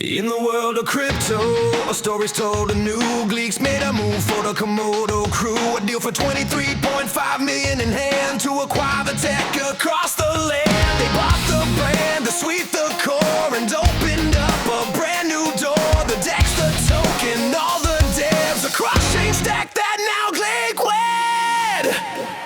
In the world of crypto, a story's told of new Gleeks made a move for the Komodo crew. A deal for 23.5 million in hand to acquire the tech across the land. They bought the brand, the suite, the core, and opened up a brand new door. The DEX, the token, all the devs, a cross-chain stack that now Glake wed.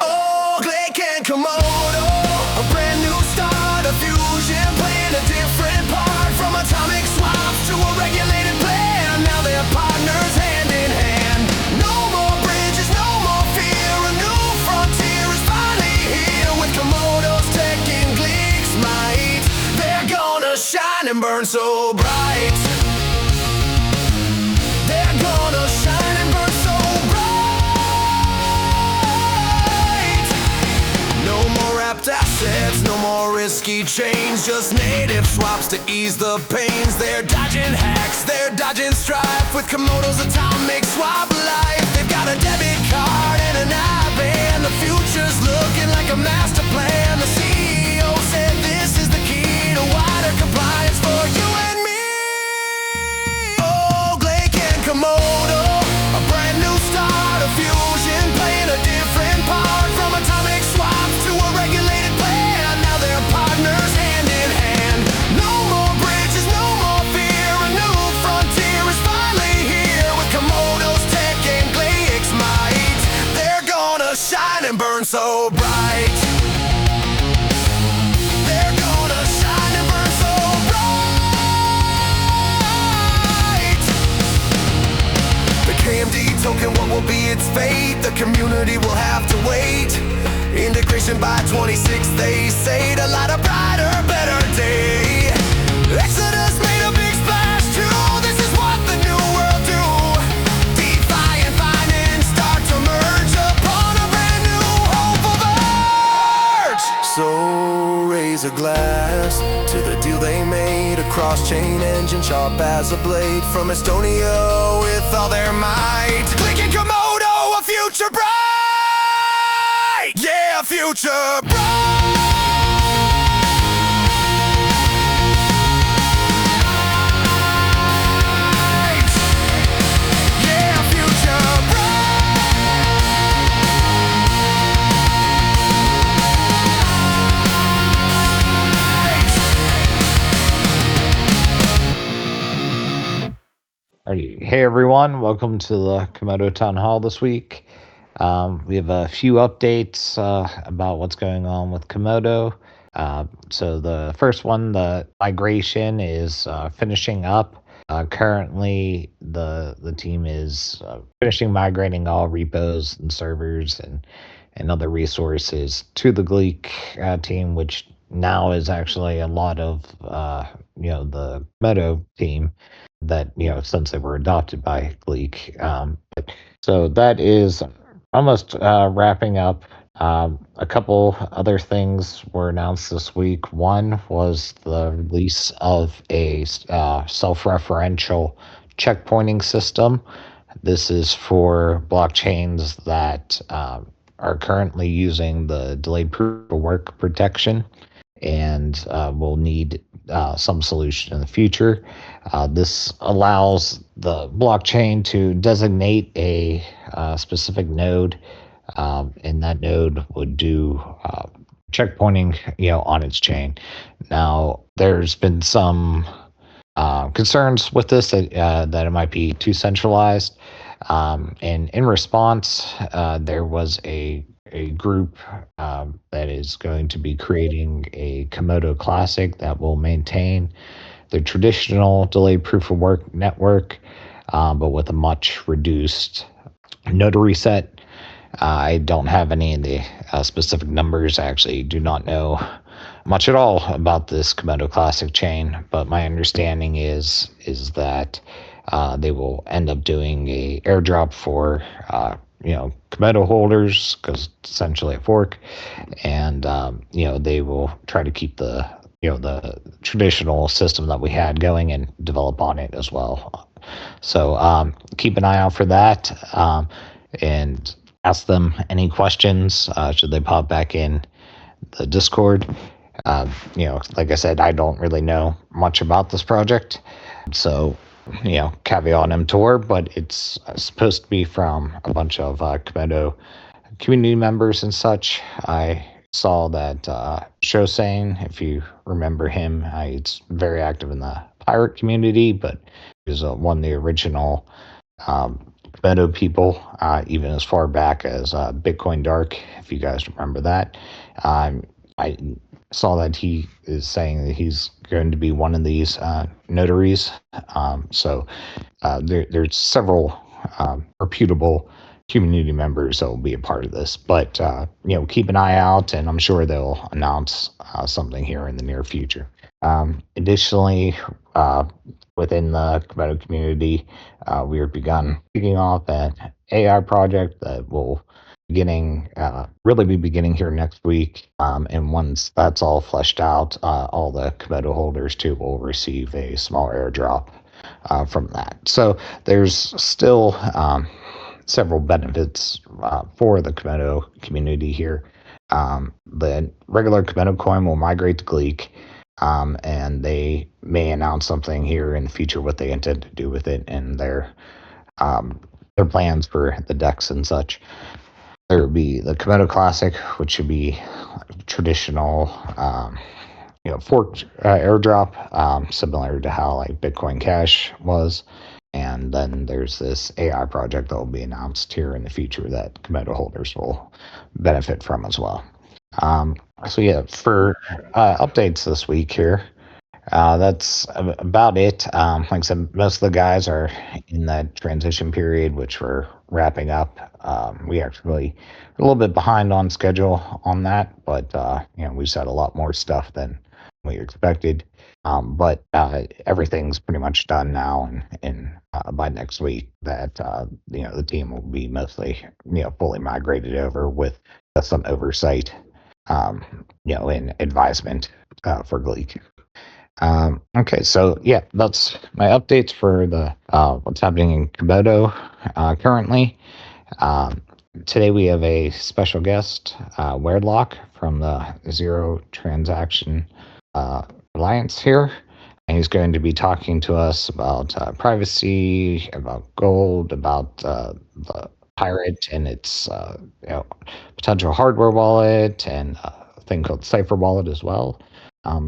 Oh, Glake and Komodo, a brand new start, a fusion, playing a different part from atomic swaps to a regulated plan. Now they're partners hand in hand. No more bridges, no more fear. A new frontier is finally here with Komodo's tech and Gleek's might. They're gonna shine and burn so bright. They're gonna shine and burn so bright. No more wrapped assets, no more risky chains, just native swaps to ease the pains. They're dodging hacks, they're dodging strife with Komodo's atomic swap life. They've got a debit card and an IBAN. The future's looking like a master plan. The CEO said this is the key to wider compliance for you and me. Oh, Glake and Komodo, a brand new start, a fusion, playing a different part from atomic swaps to a regulated plan. Now they're partners hand in hand. No more bridges, no more fear. A new frontier is finally here with Komodo's tech and Glake's might. They're gonna shine and burn so bright. They're gonna shine and burn so bright. The KMD token, what will be its fate? The community will have to wait. Integration by 26, they say, to light a brighter, better day. Exodus made a big splash too. This is what the new world do. DeFi and finance start to merge upon a brand new hopeful verge. So raise a glass to the deal they made. A cross-chain engine sharp as a blade from Estonia with all their might. Click and Komodo, a future bright. Yeah, future bright. Yeah, future Alrighty. Hey everyone, welcome to the Komodo Town Hall this week. We have a few updates about what's going on with Komodo. So the first one, the migration is finishing up. Currently, the team is finishing migrating all repos and servers and other resources to the Gleek team, which now is actually a lot of the Komodo team that since they were adopted by Gleek. So that is almost wrapping up. A couple other things were announced this week. One was the release of a self-referential checkpointing system. This is for blockchains that are currently using the delayed proof of work protection and will need some solution in the future. This allows the blockchain to designate a specific node, and that node would do checkpointing, on its chain. Now, there's been some concerns with this that it might be too centralized. And in response, there was a group that is going to be creating a Komodo Classic that will maintain the traditional delayed proof of work network, but with a much reduced notary set. I don't have any of the specific numbers. I actually do not know much at all about this Komodo Classic chain, but my understanding is that they will end up doing a airdrop for Komodo holders, because it's essentially a fork, and they will try to keep the traditional system that we had going and develop on it as well. So keep an eye out for that, and ask them any questions should they pop back in the Discord. Like I said, I don't really know much about this project. So, caveat emptor, but it's supposed to be from a bunch of Komodo community members and such. I saw that Shosane, if you remember him, he's very active in the pirate community, but he was one of the original Komodo people, even as far back as Bitcoin Dark, if you guys remember that. I saw that he is saying that he's going to be one of these notaries. There's several reputable community members that will be a part of this. But keep an eye out, and I'm sure they'll announce something here in the near future. Additionally, within the Komodo community, we have begun kicking off an AI project that will really be beginning here next week. And once that's all fleshed out, all the Komodo holders too will receive a small airdrop from that. So there's still several benefits for the Komodo community here. The regular Komodo coin will migrate to Gleek, and they may announce something here in the future what they intend to do with it and their plans for the decks and such. There would be the Komodo Classic, which should be traditional, forked airdrop, similar to how like Bitcoin Cash was. And then there's this AI project that will be announced here in the future that Komodo holders will benefit from as well. For updates this week here, that's about it. Like I said, most of the guys are in that transition period, which we're wrapping up. We actually a little bit behind on schedule on that, but we just had a lot more stuff than we expected. But everything's pretty much done now, and by next week, that the team will be mostly fully migrated over with some oversight, and advisement for Gleek. Okay, so yeah, that's my updates for the what's happening in Komodo currently. Today we have a special guest, Weirdlock from the Zero Transaction Alliance here. And he's going to be talking to us about privacy, about gold, about the pirate and its potential hardware wallet, and a thing called Cipher Wallet as well.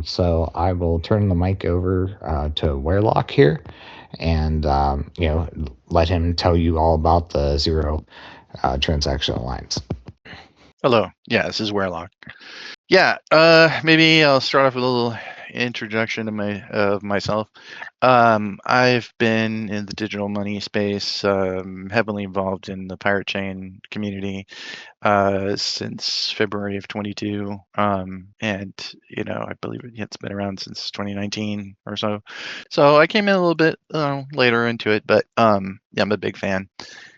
So I will turn the mic over to Wearlock here, and let him tell you all about the Zero Transaction Alliance. Hello. Yeah, this is Wearlock. Yeah, maybe I'll start off with a little introduction of myself. I've been in the digital money space, heavily involved in the pirate chain community since February of 22, and I believe it's been around since 2019 or so. So I came in a little bit later into it, but yeah, I'm a big fan,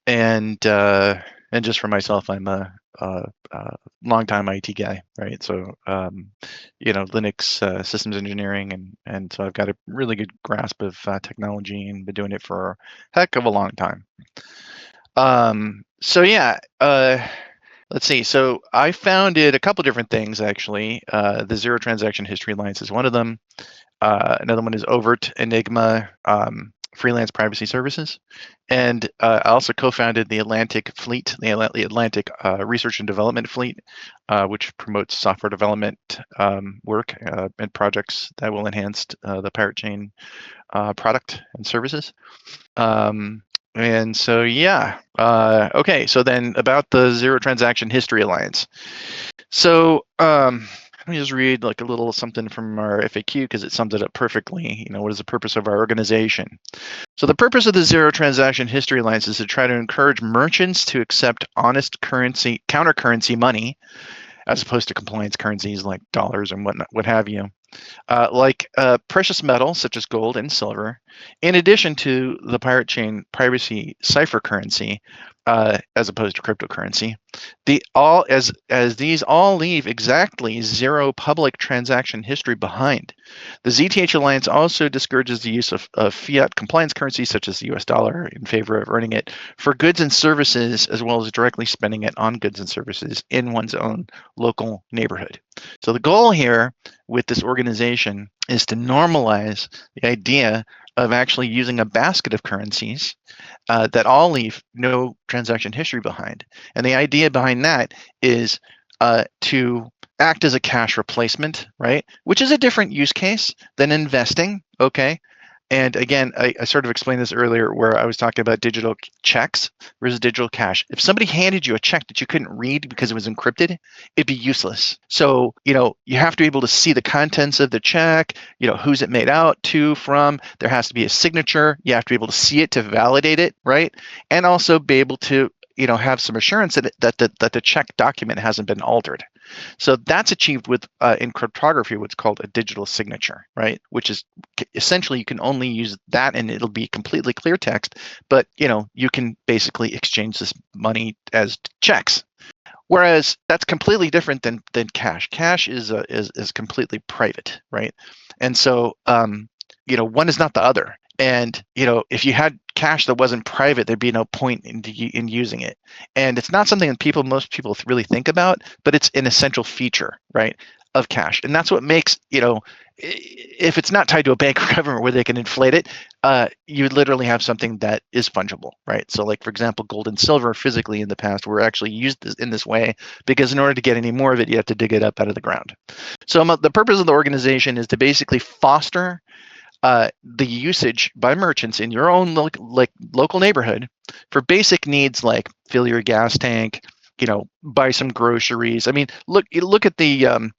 and just for myself, I'm a longtime IT guy, right? So, Linux systems engineering, and so I've got a really good grasp of technology and been doing it for a heck of a long time. So yeah, let's see. So I founded a couple different things actually. The Zero Transaction History Alliance is one of them. Another one is Overt Enigma Freelance Privacy Services. And I also co-founded the Atlantic Fleet, the Atlantic Research and Development Fleet, which promotes software development work and projects that will enhance the Pirate Chain product and services. And so, yeah. Okay, so then about the Zero Transaction History Alliance. So let me just read like a little something from our FAQ because it sums it up perfectly. What is the purpose of our organization? So the purpose of the Zero Transaction History Alliance is to try to encourage merchants to accept honest countercurrency money, as opposed to compliance currencies like dollars and what have you, like precious metals such as gold and silver, in addition to the Pirate Chain privacy ciphercurrency, as opposed to cryptocurrency. As these all leave exactly zero public transaction history behind. The ZTH Alliance also discourages the use of fiat compliance currency such as the US dollar in favor of earning it for goods and services, as well as directly spending it on goods and services in one's own local neighborhood. So the goal here with this organization is to normalize the idea of actually using a basket of currencies that all leave no transaction history behind. And the idea behind that is to act as a cash replacement, right? Which is a different use case than investing, okay? And again, I sort of explained this earlier where I was talking about digital checks versus digital cash. If somebody handed you a check that you couldn't read because it was encrypted, it'd be useless. So, you have to be able to see the contents of the check, who's it made out to, from. There has to be a signature. You have to be able to see it to validate it, right? And also be able to, have some assurance that the check document hasn't been altered. So that's achieved with in cryptography what's called a digital signature, right? Which is essentially you can only use that and it'll be completely clear text, but you can basically exchange this money as checks. Whereas that's completely different than cash. Cash is completely private, right? And so one is not the other. And if you had cash that wasn't private, there'd be no point in using it. And it's not something that most people really think about, but it's an essential feature, right, of cash. And that's what makes if it's not tied to a bank or government where they can inflate it, you literally have something that is fungible, right? So, like for example, gold and silver physically in the past were actually used in this way because in order to get any more of it, you have to dig it up out of the ground. So the purpose of the organization is to basically foster the usage by merchants in your own local neighborhood for basic needs like fill your gas tank, buy some groceries. I mean, look at the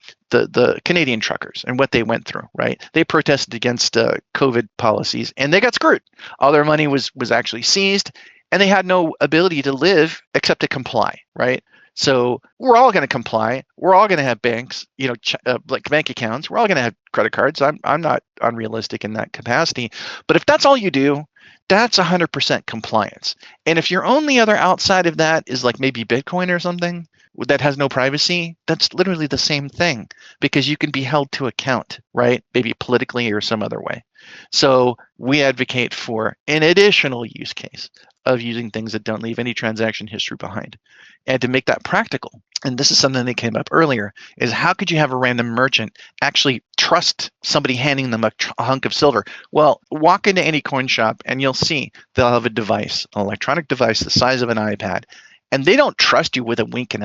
Canadian truckers and what they went through, right? They protested against COVID policies and they got screwed. All their money was actually seized, and they had no ability to live except to comply, right? So we're all going to comply. We're all going to have banks, like bank accounts. We're all going to have credit cards. I'm not unrealistic in that capacity. But if that's all you do, that's 100% compliance. And if your only other outside of that is like maybe Bitcoin or something that has no privacy, that's literally the same thing because you can be held to account, right? Maybe politically or some other way. So we advocate for an additional use case of using things that don't leave any transaction history behind. And to make that practical, and this is something that came up earlier, is how could you have a random merchant actually trust somebody handing them a hunk of silver? Well, walk into any coin shop and you'll see they'll have a device, an electronic device the size of an iPad. And they don't trust you with a wink and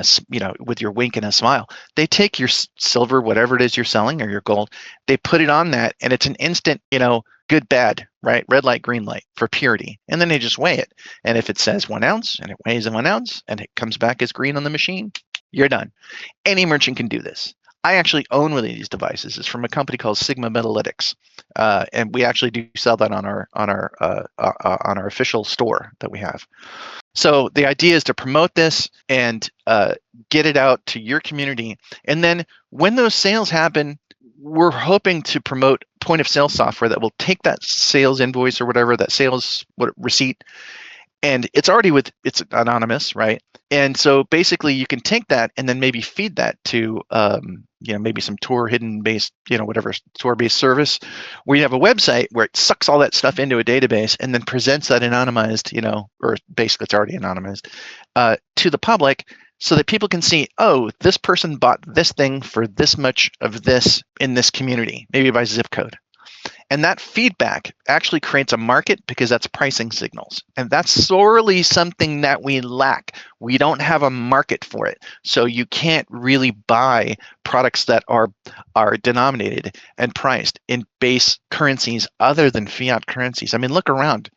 with your wink and a smile. They take your silver, whatever it is you're selling, or your gold, they put it on that, and it's an instant, good, bad, right? Red light, green light for purity. And then they just weigh it. And if it says 1 ounce and it weighs in 1 ounce and it comes back as green on the machine, you're done. Any merchant can do this. I actually own one of these devices. It's from a company called Sigma Metalytics, and we actually do sell that on our official store that we have. So the idea is to promote this and get it out to your community. And then when those sales happen, we're hoping to promote point of sale software that will take that sales invoice or whatever, that sales receipt, and it's anonymous, right? And so basically you can take that and then maybe feed that to maybe some Tor hidden based, whatever Tor based service where you have a website where it sucks all that stuff into a database and then presents that anonymized, or basically it's already anonymized, to the public so that people can see, oh, this person bought this thing for this much of this in this community, maybe by zip code. And that feedback actually creates a market because that's pricing signals. And that's sorely something that we lack. We don't have a market for it. So you can't really buy products that are denominated and priced in base currencies other than fiat currencies. I mean, look around,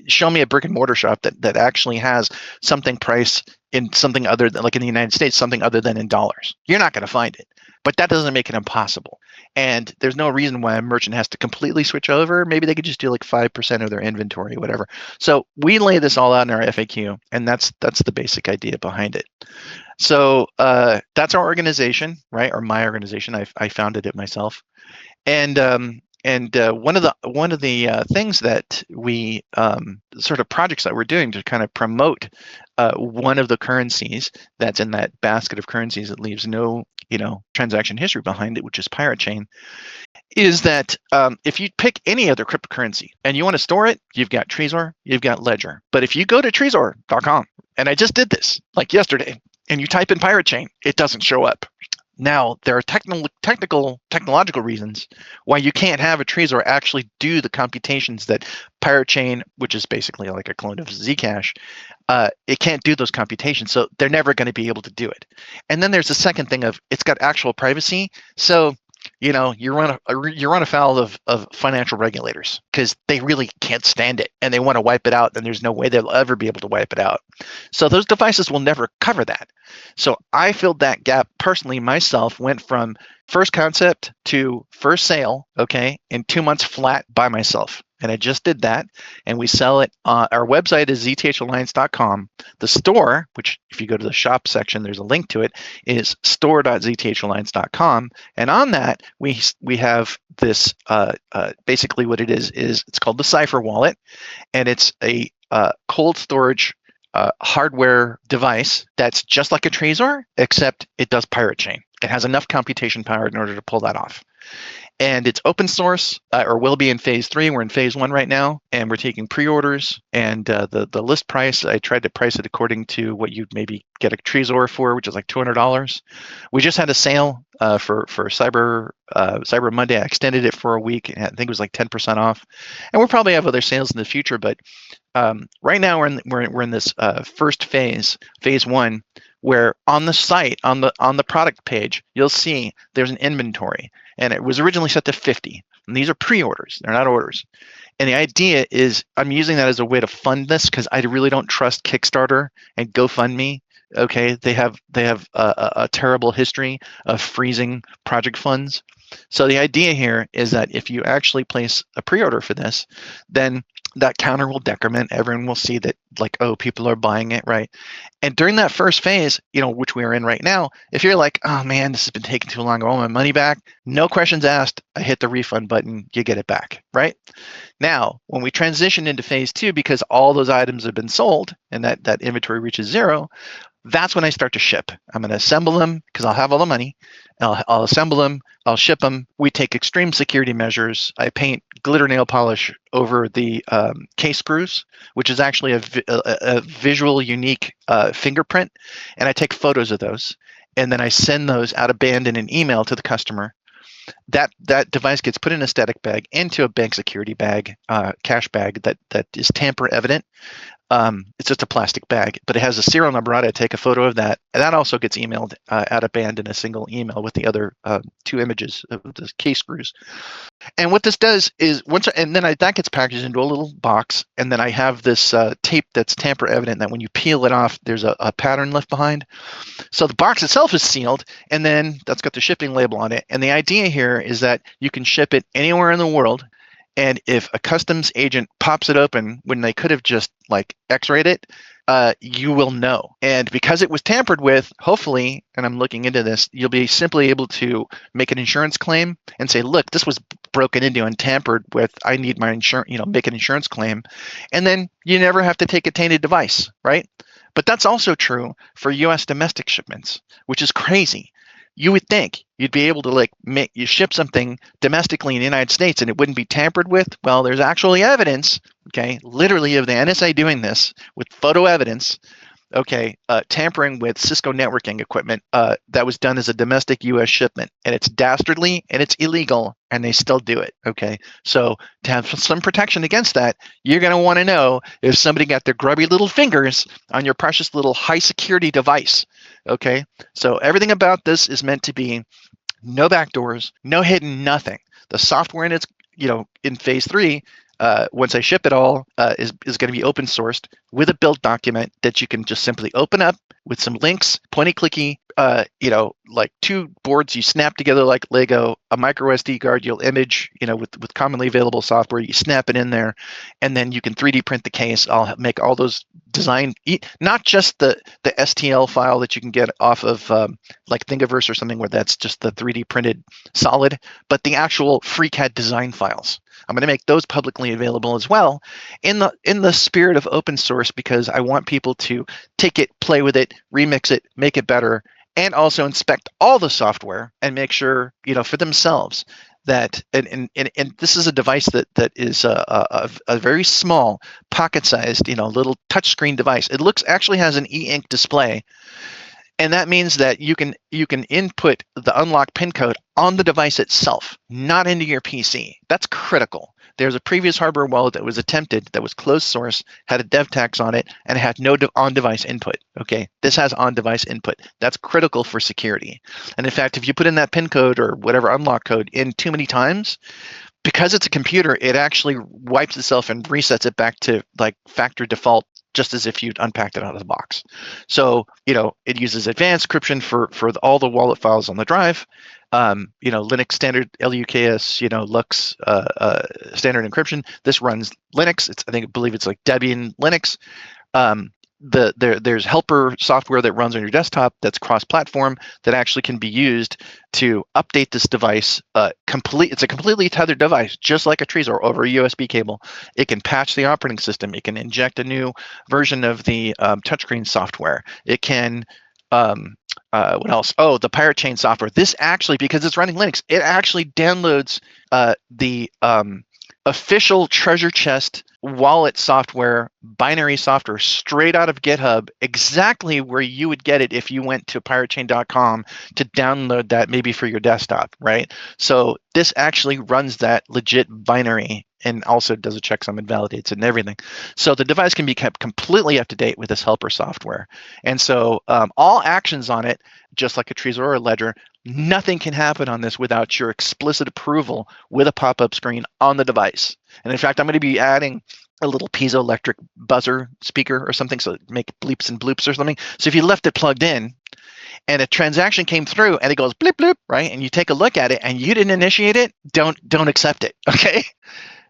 show me a brick and mortar shop that actually has something priced in something other than, like in the United States, something other than in dollars. You're not going to find it. But that doesn't make it impossible. And there's no reason why a merchant has to completely switch over. Maybe they could just do like 5% of their inventory, whatever. So we lay this all out in our FAQ, and that's the basic idea behind it. So that's our organization, right? Or my organization. I founded it myself. And one of the things that we sort of projects that we're doing to kind of promote one of the currencies that's in that basket of currencies that leaves no transaction history behind it, which is Pirate Chain, is that if you pick any other cryptocurrency and you want to store it, you've got Trezor, you've got Ledger. But if you go to Trezor.com, and I just did this like yesterday, and you type in Pirate Chain, it doesn't show up. Now, there are technological reasons why you can't have a Trezor actually do the computations that Pirate Chain, which is basically like a clone of Zcash, it can't do those computations, so they're never going to be able to do it. And then there's the second thing of it's got actual privacy, so you run afoul of financial regulators because they really can't stand it and they want to wipe it out, and there's no way they'll ever be able to wipe it out. So those devices will never cover that. So I filled that gap personally myself, went from first concept to first sale, okay, in 2 months flat by myself. And I just did that, and we sell it. Our website is zthalliance.com. The store, which if you go to the shop section, there's a link to it, is store.zthalliance.com. And on that, we have this, basically what it is it's called the Cipher Wallet, and it's a cold storage hardware device that's just like a Trezor, except it does Pirate Chain. It has enough computation power in order to pull that off. And it's open source, or will be in phase 3. We're in phase 1 right now, and we're taking pre-orders. And the list price, I tried to price it according to what you'd maybe get a Trezor for, which is like $200. We just had a sale for Cyber Monday. I extended it for a week. I think it was like 10% off. And we'll probably have other sales in the future, but right now we're in this first phase 1, where on the site, on the product page, you'll see there's an inventory, and it was originally set to 50. And these are pre-orders; they're not orders. And the idea is I'm using that as a way to fund this because I really don't trust Kickstarter and GoFundMe. Okay, they have a terrible history of freezing project funds. So the idea here is that if you actually place a pre-order for this, then that counter will decrement. Everyone will see that, like, oh, people are buying it, right? And during that first phase, which we are in right now, if you're like, oh man, this has been taking too long, I want my money back, no questions asked, I hit the refund button, you get it back, right? Now, when we transition into phase 2, because all those items have been sold and that inventory reaches 0, that's when I start to ship. I'm going to assemble them because I'll have all the money. I'll assemble them. I'll ship them. We take extreme security measures. I paint glitter nail polish over the case screws, which is actually a visual, unique fingerprint. And I take photos of those. And then I send those out of band in an email to the customer. That device gets put in a static bag into a bank security bag, cash bag that is tamper evident. It's just a plastic bag, but it has a serial number on it. I take a photo of that, and that also gets emailed out of band in a single email with the other 2 images of the case screws. And what this does is that gets packaged into a little box, and then I have this tape that's tamper evident that when you peel it off, there's a pattern left behind. So the box itself is sealed, and then that's got the shipping label on it. And the idea here is that you can ship it anywhere in the world. And if a customs agent pops it open when they could have just like X-rayed it, you will know. And because it was tampered with, hopefully, and I'm looking into this, you'll be simply able to make an insurance claim and say, look, this was broken into and tampered with. I need my insurance, make an insurance claim. And then you never have to take a tainted device, right? But that's also true for US domestic shipments, which is crazy. You would think you'd be able to you ship something domestically in the United States and it wouldn't be tampered with. Well, there's actually evidence, okay, literally of the NSA doing this with photo evidence, okay, tampering with Cisco networking equipment that was done as a domestic U.S. shipment, and it's dastardly and it's illegal, and they still do it, okay? So to have some protection against that, you're going to want to know if somebody got their grubby little fingers on your precious little high security device, okay? So everything about this is meant to be no backdoors, no hidden, nothing. The software in its, in phase 3, once I ship it all, is going to be open sourced with a build document that you can just simply open up with some links, pointy clicky, like 2 boards you snap together like Lego, a micro SD card you'll image, with commonly available software. You snap it in there, and then you can 3D print the case. I'll make all those design, not just the STL file that you can get off of like Thingiverse or something where that's just the 3D printed solid, but the actual FreeCAD design files. I'm going to make those publicly available as well in the spirit of open source, because I want people to take it, play with it, remix it, make it better, and also inspect all the software and make sure, for themselves that, and this is a device that is a very small, pocket-sized, little touchscreen device. It actually has an e-ink display. And that means that you can input the unlock pin code on the device itself, not into your PC. That's critical. There's a previous hardware wallet that was attempted that was closed source, had a dev tax on it, and had no on-device input. Okay, this has on-device input. That's critical for security. And in fact, if you put in that pin code or whatever unlock code in too many times, because it's a computer, it actually wipes itself and resets it back to like factory default, just as if you'd unpacked it out of the box. So, it uses advanced encryption for all the wallet files on the drive. Linux standard LUKS, Lux standard encryption. This runs Linux. I believe it's like Debian Linux. There's helper software that runs on your desktop that's cross-platform that actually can be used to update this device. It's a completely tethered device, just like a Trezor over a USB cable. It can patch the operating system. It can inject a new version of the touchscreen software. It can what else? Oh, the Pirate Chain software. This actually, because it's running Linux, it actually downloads the official treasure chest wallet software, binary software, straight out of GitHub, exactly where you would get it if you went to piratechain.com to download that maybe for your desktop, right? So this actually runs that legit binary and also does a checksum and validates it and everything. So the device can be kept completely up to date with this helper software. And so all actions on it, just like a Trezor or a Ledger, nothing can happen on this without your explicit approval with a pop-up screen on the device. And in fact, I'm going to be adding a little piezoelectric buzzer speaker or something, so it make bleeps and bloops or something. So if you left it plugged in and a transaction came through and it goes bloop bloop, right? And you take a look at it and you didn't initiate it, don't accept it. Okay.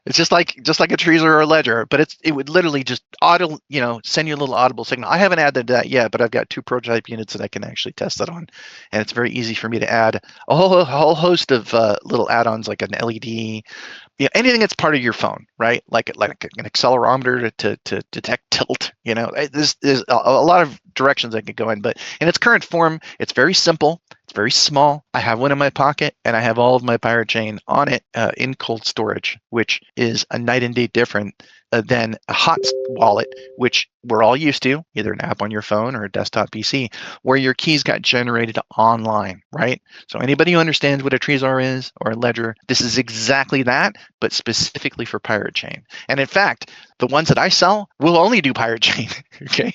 It's just like a Trezor or a Ledger, but it would literally just send you a little audible signal. I haven't added that yet, but I've got 2 prototype units that I can actually test that on, and it's very easy for me to add a whole host of little add-ons like an LED, anything that's part of your phone, right? Like an accelerometer to detect tilt. There's a lot of directions I could go in, but in its current form, it's very simple. It's very small. I have one in my pocket, and I have all of my Pirate Chain on it in cold storage, which is a night and day different than a hot wallet, which we're all used to, either an app on your phone or a desktop PC, where your keys got generated online, right? So anybody who understands what a Trezor is or a Ledger, this is exactly that, but specifically for Pirate Chain. And in fact, the ones that I sell will only do Pirate Chain. Okay,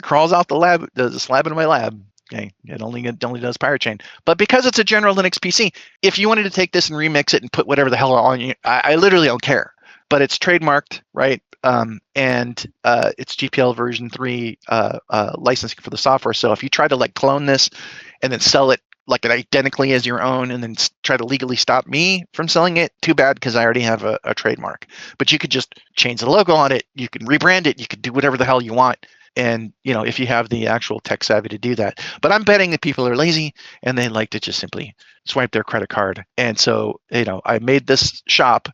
crawls out the slab in my lab. Okay, it only does Pirate Chain. But because it's a general Linux PC, if you wanted to take this and remix it and put whatever the hell on you, I literally don't care. But it's trademarked, right? And it's GPL version 3 licensing for the software. So if you try to clone this and then sell it like it identically as your own and then try to legally stop me from selling it, too bad, because I already have a trademark. But you could just change the logo on it. You can rebrand it. You could do whatever the hell you want. And, if you have the actual tech savvy to do that. But I'm betting that people are lazy and they like to just simply swipe their credit card. And so, I made this shop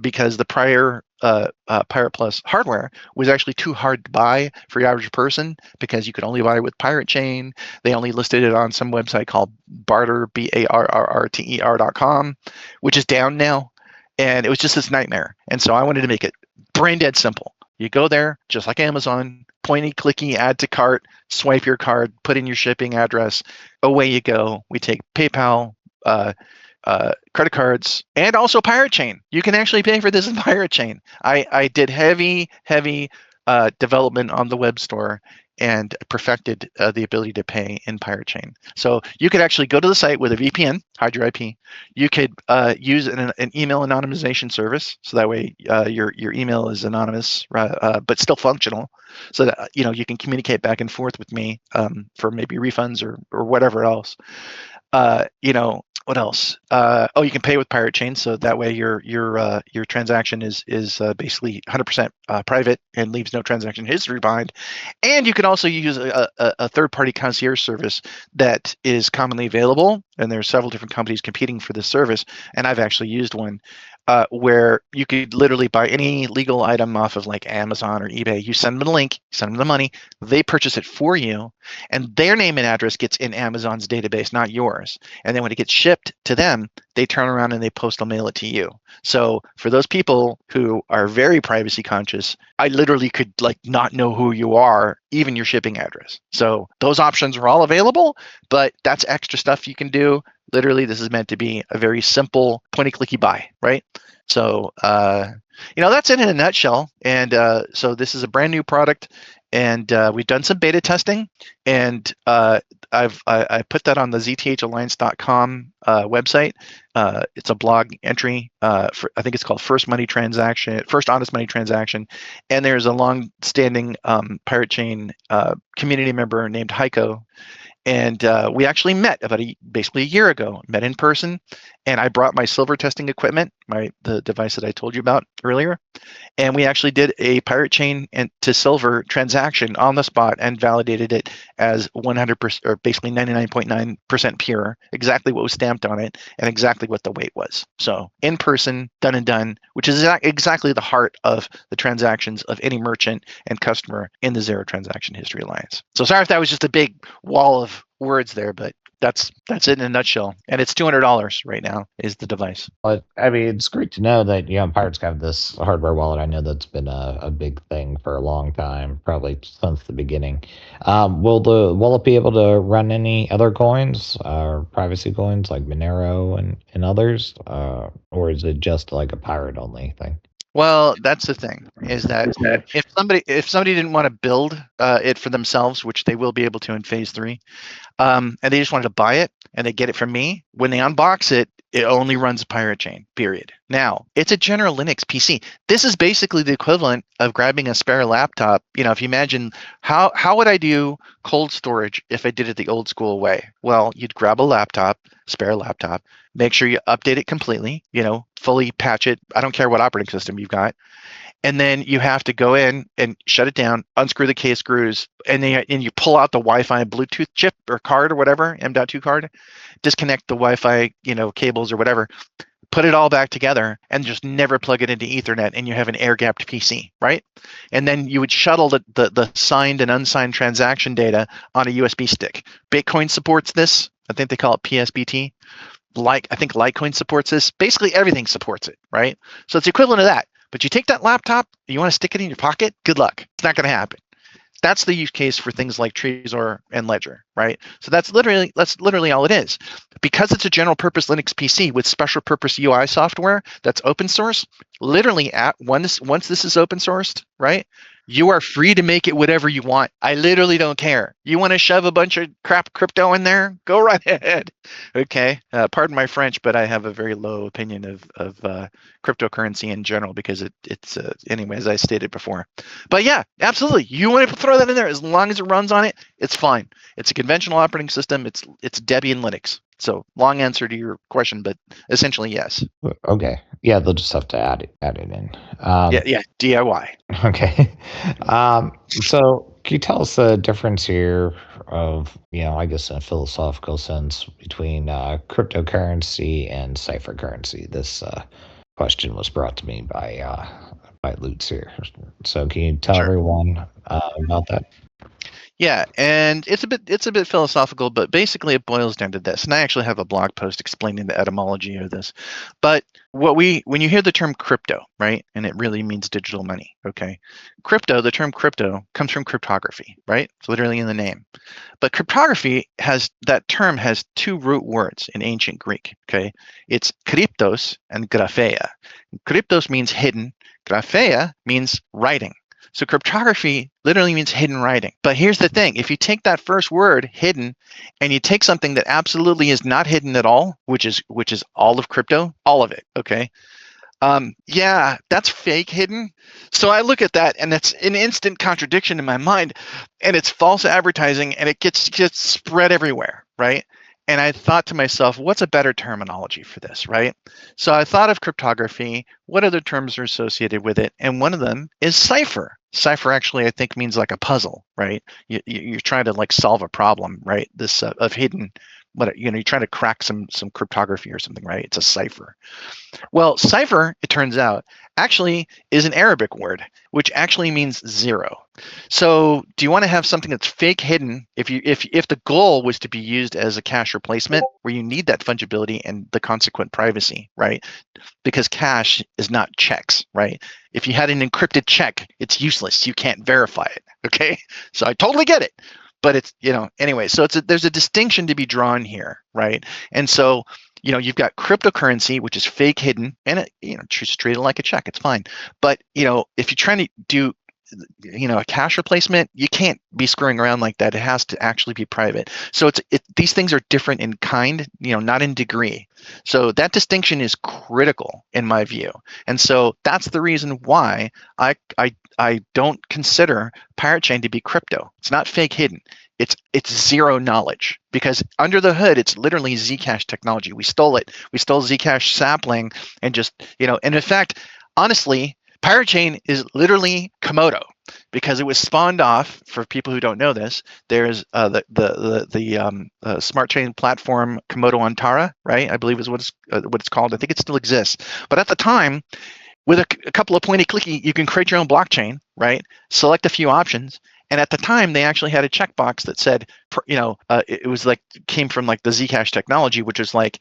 because the prior Pirate Plus hardware was actually too hard to buy for your average person because you could only buy it with Pirate Chain. They only listed it on some website called barter, BARRRTER.com, which is down now. And it was just this nightmare. And so I wanted to make it brain dead simple. You go there, just like Amazon, pointy, clicky, add to cart, swipe your card, put in your shipping address, away you go. We take PayPal, credit cards, and also Pirate Chain. You can actually pay for this in Pirate Chain. I did heavy development on the web store and perfected the ability to pay in Pirate Chain. So you could actually go to the site with a VPN, hide your IP. You could use an email anonymization service, so that way your email is anonymous, but still functional, so that you can communicate back and forth with me for maybe refunds or whatever else. What else? You can pay with Pirate Chain, so that way your transaction is basically 100% private and leaves no transaction history behind. And you can also use a third-party concierge service that is commonly available, and there are several different companies competing for this service. And I've actually used one where you could literally buy any legal item off of like Amazon or eBay. You send them the link, send them the money, they purchase it for you, and their name and address gets in Amazon's database, not yours. And then when it gets shipped to them, they turn around and they postal mail it to you. So for those people who are very privacy conscious, I literally could like not know who you are, even your shipping address. So those options are all available, but that's extra stuff you can do. Literally, this is meant to be a very simple point-and-clicky buy, right? So, that's it in a nutshell. And so this is a brand new product, and we've done some beta testing, and I put that on the zthalliance.com website. It's a blog entry. I think it's called First Honest Money Transaction, and there's a long-standing Pirate Chain community member named Heiko. And we actually met about basically a year ago, met in person, and I brought my silver testing equipment, the device that I told you about earlier, and we actually did a Pirate Chain to silver transaction on the spot and validated it as 100%, or basically 99.9% pure, exactly what was stamped on it and exactly what the weight was. So in person, done and done, which is exactly the heart of the transactions of any merchant and customer in the Zero Transaction History Alliance. So sorry if that was just a big wall of words there, but that's it in a nutshell. And it's $200 right now is the device. But I mean, it's great to know that Pirates have this hardware wallet. I know that's been a big thing for a long time, probably since the beginning. Will the wallet be able to run any other coins, privacy coins like Monero and others, or is it just like a pirate only thing? Well, that's the thing, is that if somebody didn't want to build it for themselves, which they will be able to in phase 3, and they just wanted to buy it and they get it from me, when they unbox it, it only runs Pirate Chain, period. Now, it's a general Linux PC. This is basically the equivalent of grabbing a spare laptop. If you imagine, how would I do cold storage if I did it the old school way? Well, you'd grab a laptop, spare laptop, make sure you update it completely, fully patch it. I don't care what operating system you've got. And then you have to go in and shut it down, unscrew the case screws, and then you pull out the Wi-Fi Bluetooth chip or card or whatever, M.2 card, disconnect the Wi-Fi, cables or whatever, put it all back together, and just never plug it into Ethernet, and you have an air-gapped PC, right? And then you would shuttle the signed and unsigned transaction data on a USB stick. Bitcoin supports this. I think they call it PSBT. I think Litecoin supports this. Basically, everything supports it, right? So it's equivalent to that. But you take that laptop, you want to stick it in your pocket, good luck. It's not going to happen. That's the use case for things like Trezor and Ledger, right? So that's literally all it is. Because it's a general purpose Linux PC with special purpose UI software that's open source, literally once this is open sourced, right? You are free to make it whatever you want. I literally don't care. You want to shove a bunch of crap crypto in there? Go right ahead. Okay. Pardon my French, but I have a very low opinion of cryptocurrency in general because it's anyway, as I stated before. But yeah, absolutely. You want to throw that in there as long as it runs on it, it's fine. It's a conventional operating system. It's Debian Linux. So long answer to your question, but essentially yes. Okay. Yeah, they'll just have to add it in. Yeah, DIY. Okay. So can you tell us the difference here of, I guess in a philosophical sense between cryptocurrency and ciphercurrency? This question was brought to me by Lutz here. So can you tell Sure. everyone about that? Yeah, and it's a bit philosophical, but basically it boils down to this. And I actually have a blog post explaining the etymology of this. But when you hear the term crypto, right, and it really means digital money, okay? The term crypto comes from cryptography, right? It's literally in the name. But cryptography that term has two root words in ancient Greek, okay? It's kryptos and grapheia. Kryptos means hidden, grapheia means writing. So cryptography literally means hidden writing. But here's the thing. If you take that first word, hidden, and you take something that absolutely is not hidden at all, which is all of crypto, all of it, okay? Yeah, that's fake hidden. So I look at that and it's an instant contradiction in my mind, and it's false advertising, and it gets spread everywhere, right? And I thought to myself, what's a better terminology for this, right? So I thought of cryptography, what other terms are associated with it? And one of them is cipher. Cipher actually, I think, means like a puzzle, right? You're trying to like solve a problem, right? This of hidden you're trying to crack some cryptography or something, right? It's a cipher. Well, cipher, it turns out, actually is an Arabic word, which actually means zero. So do you want to have something that's fake hidden? If the goal was to be used as a cache replacement, where you need that fungibility and the consequent privacy, right? Because cache is not checks, right? If you had an encrypted check, it's useless. You can't verify it. Okay, so I totally get it. But it's, anyway, so there's a distinction to be drawn here, right? And so, you've got cryptocurrency, which is fake hidden, and just treat it like a check. It's fine. But, if you're trying to do, a cache replacement, you can't be screwing around like that. It has to actually be private. So these things are different in kind, not in degree. So that distinction is critical in my view. And so that's the reason why I don't consider Pirate Chain to be crypto. It's not fake hidden. It's zero knowledge, because under the hood, it's literally Zcash technology. We stole it. We stole Zcash sapling and just, and in fact, honestly, Pirate Chain is literally Komodo, because it was spawned off. For people who don't know this, there's the smart chain platform Komodo Antara, right? I believe is what it's called. I think it still exists. But at the time, with a couple of pointy clicky, you can create your own blockchain, right? Select a few options. And at the time, they actually had a checkbox that said, it was like, came from like the Zcash technology, which is like,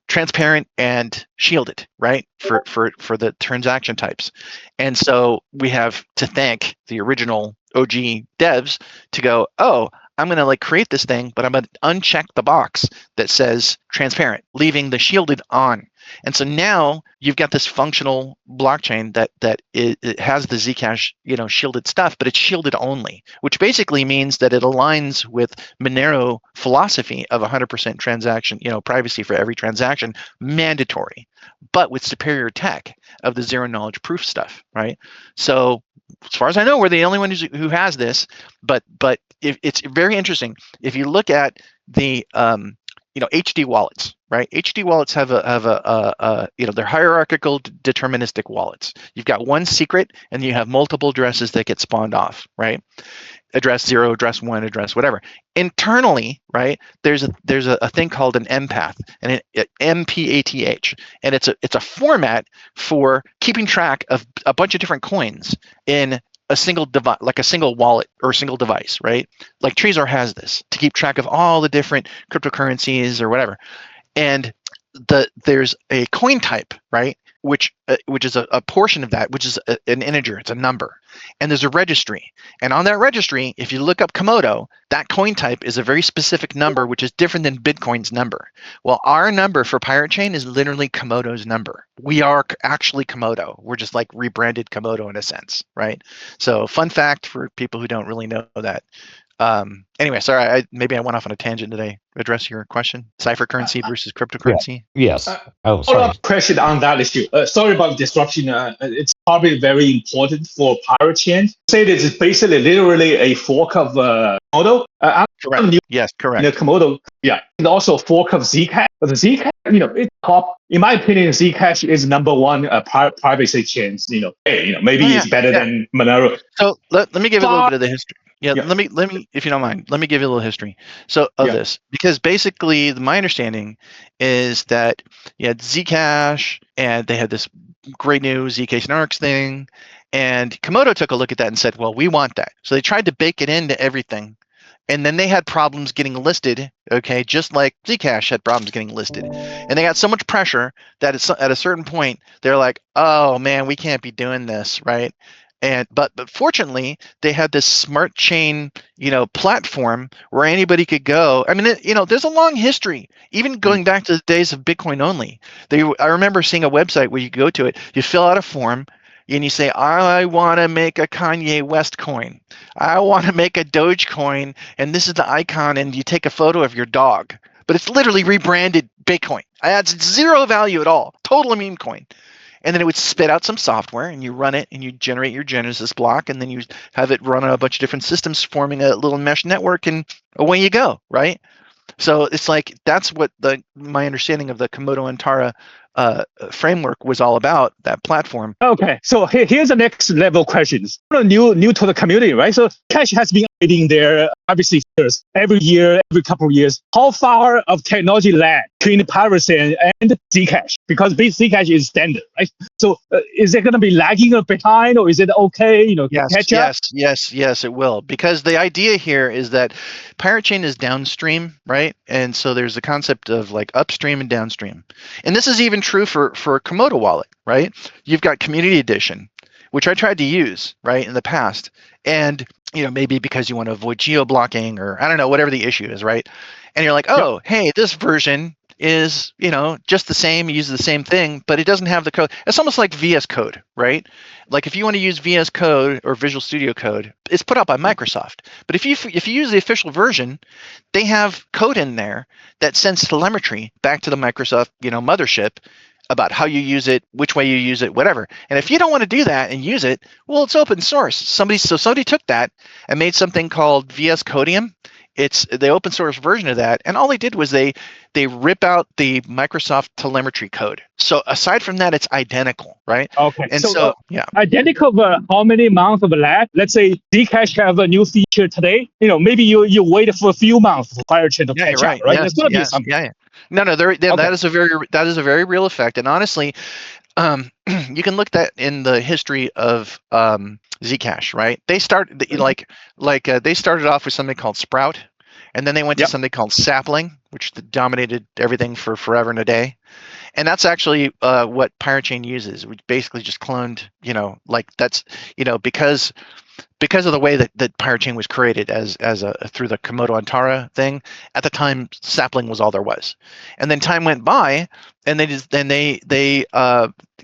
transparent and shielded, right? For the transaction types. And so we have to thank the original OG devs to go, oh, I'm going to like create this thing, but I'm going to uncheck the box that says transparent, leaving the shielded on. And so now you've got this functional blockchain that it has the Zcash, shielded stuff, but it's shielded only, which basically means that it aligns with Monero philosophy of 100% transaction, privacy for every transaction, mandatory, but with superior tech of the zero knowledge proof stuff, right? So as far as I know, we're the only one who has this, but it's very interesting. If you look at the HD wallets, right? HD wallets have they're hierarchical deterministic wallets. You've got one secret, and you have multiple addresses that get spawned off, right? Address 0, address 1, address whatever. Internally, right? There's a thing called an empath, and MPATH, and it's a format for keeping track of a bunch of different coins in a single device, like a single wallet or a single device, right? Like Trezor has this to keep track of all the different cryptocurrencies or whatever. And there's a coin type, right? Which is a portion of that, which is an integer. It's a number. And there's a registry. And on that registry, if you look up Komodo, that coin type is a very specific number, which is different than Bitcoin's number. Well, our number for Pirate Chain is literally Komodo's number. We are actually Komodo. We're just like rebranded Komodo in a sense, right? So fun fact for people who don't really know that. Anyway, sorry, maybe I went off on a tangent. Did I address your question? Ciphercurrency versus cryptocurrency? Yeah. Yes. Sorry. Follow-up question on that issue. Sorry about the disruption. It's probably very important for Pirate Chain. Say this is basically literally a fork of Komodo. Correct. Yes, correct. Komodo, yeah, and also a fork of Zcash. But the Zcash, it's top. In my opinion, Zcash is number one privacy chain. Maybe it's better than Monero. So let me give you a little bit of the history. Yeah, let me, if you don't mind, let me give you a little history. So of this, because basically my understanding is that you had Zcash, and they had this great new Zk snarks thing, and Komodo took a look at that and said, well, we want that. So they tried to bake it into everything, and then they had problems getting listed, okay, just like Zcash had problems getting listed. And they got so much pressure that at a certain point, they're like, oh man, we can't be doing this, right? But fortunately, they had this smart chain, platform where anybody could go. I mean, there's a long history, even going back to the days of Bitcoin only. I remember seeing a website where you go to it, you fill out a form, and you say, I want to make a Kanye West coin. I want to make a Doge coin, and this is the icon, and you take a photo of your dog. But it's literally rebranded Bitcoin. It adds zero value at all. Total meme coin. And then it would spit out some software, and you run it, and you generate your Genesis block, and then you have it run on a bunch of different systems, forming a little mesh network, and away you go, right? So it's like that's what my understanding of the Komodo Antara framework was all about, that platform. Okay, so here's the next level questions. New to the community, right? So Cash has been updating their privacy features every year, every couple of years. How far of technology lag between piracy and Zcash? Because Zcash is standard, right? So is it going to be lagging behind, or is it okay, to Yes, catch up? yes, it will. Because the idea here is that Pirate Chain is downstream, right? And so there's the concept of like upstream and downstream. And this is even true for Komodo Wallet, right? You've got Community Edition, which I tried to use, right, in the past. And maybe because you want to avoid geo-blocking or I don't know, whatever the issue is, right? And you're like, oh, hey, this version is, just the same, you use the same thing, but it doesn't have the code. It's almost like VS Code, right? Like if you want to use VS Code or Visual Studio Code, it's put out by Microsoft. But if you use the official version, they have code in there that sends telemetry back to the Microsoft, mothership about how you use it, which way you use it, whatever. And if you don't want to do that and use it, well, it's open source. Somebody took that and made something called VS Codium. It's the open source version of that, and all they did was they rip out the Microsoft telemetry code. So aside from that, it's identical, right? Okay. And so yeah, identical. How many months of lag? Let's say Zcash have a new feature today. Maybe you wait for a few months for Pirate Chain to yeah, catch you're right. up, right? Yes, There's going to be yes, something. yeah. No, that is a very real effect. And honestly, you can look that in the history of Zcash, right? They started they started off with something called Sprout, and then they went to something called Sapling, which dominated everything for forever and a day. And that's actually what Pirate Chain uses. We basically just cloned, that's because of the way that Pirate Chain was created as through the Komodo Antara thing. At the time, Sapling was all there was, and then time went by, and they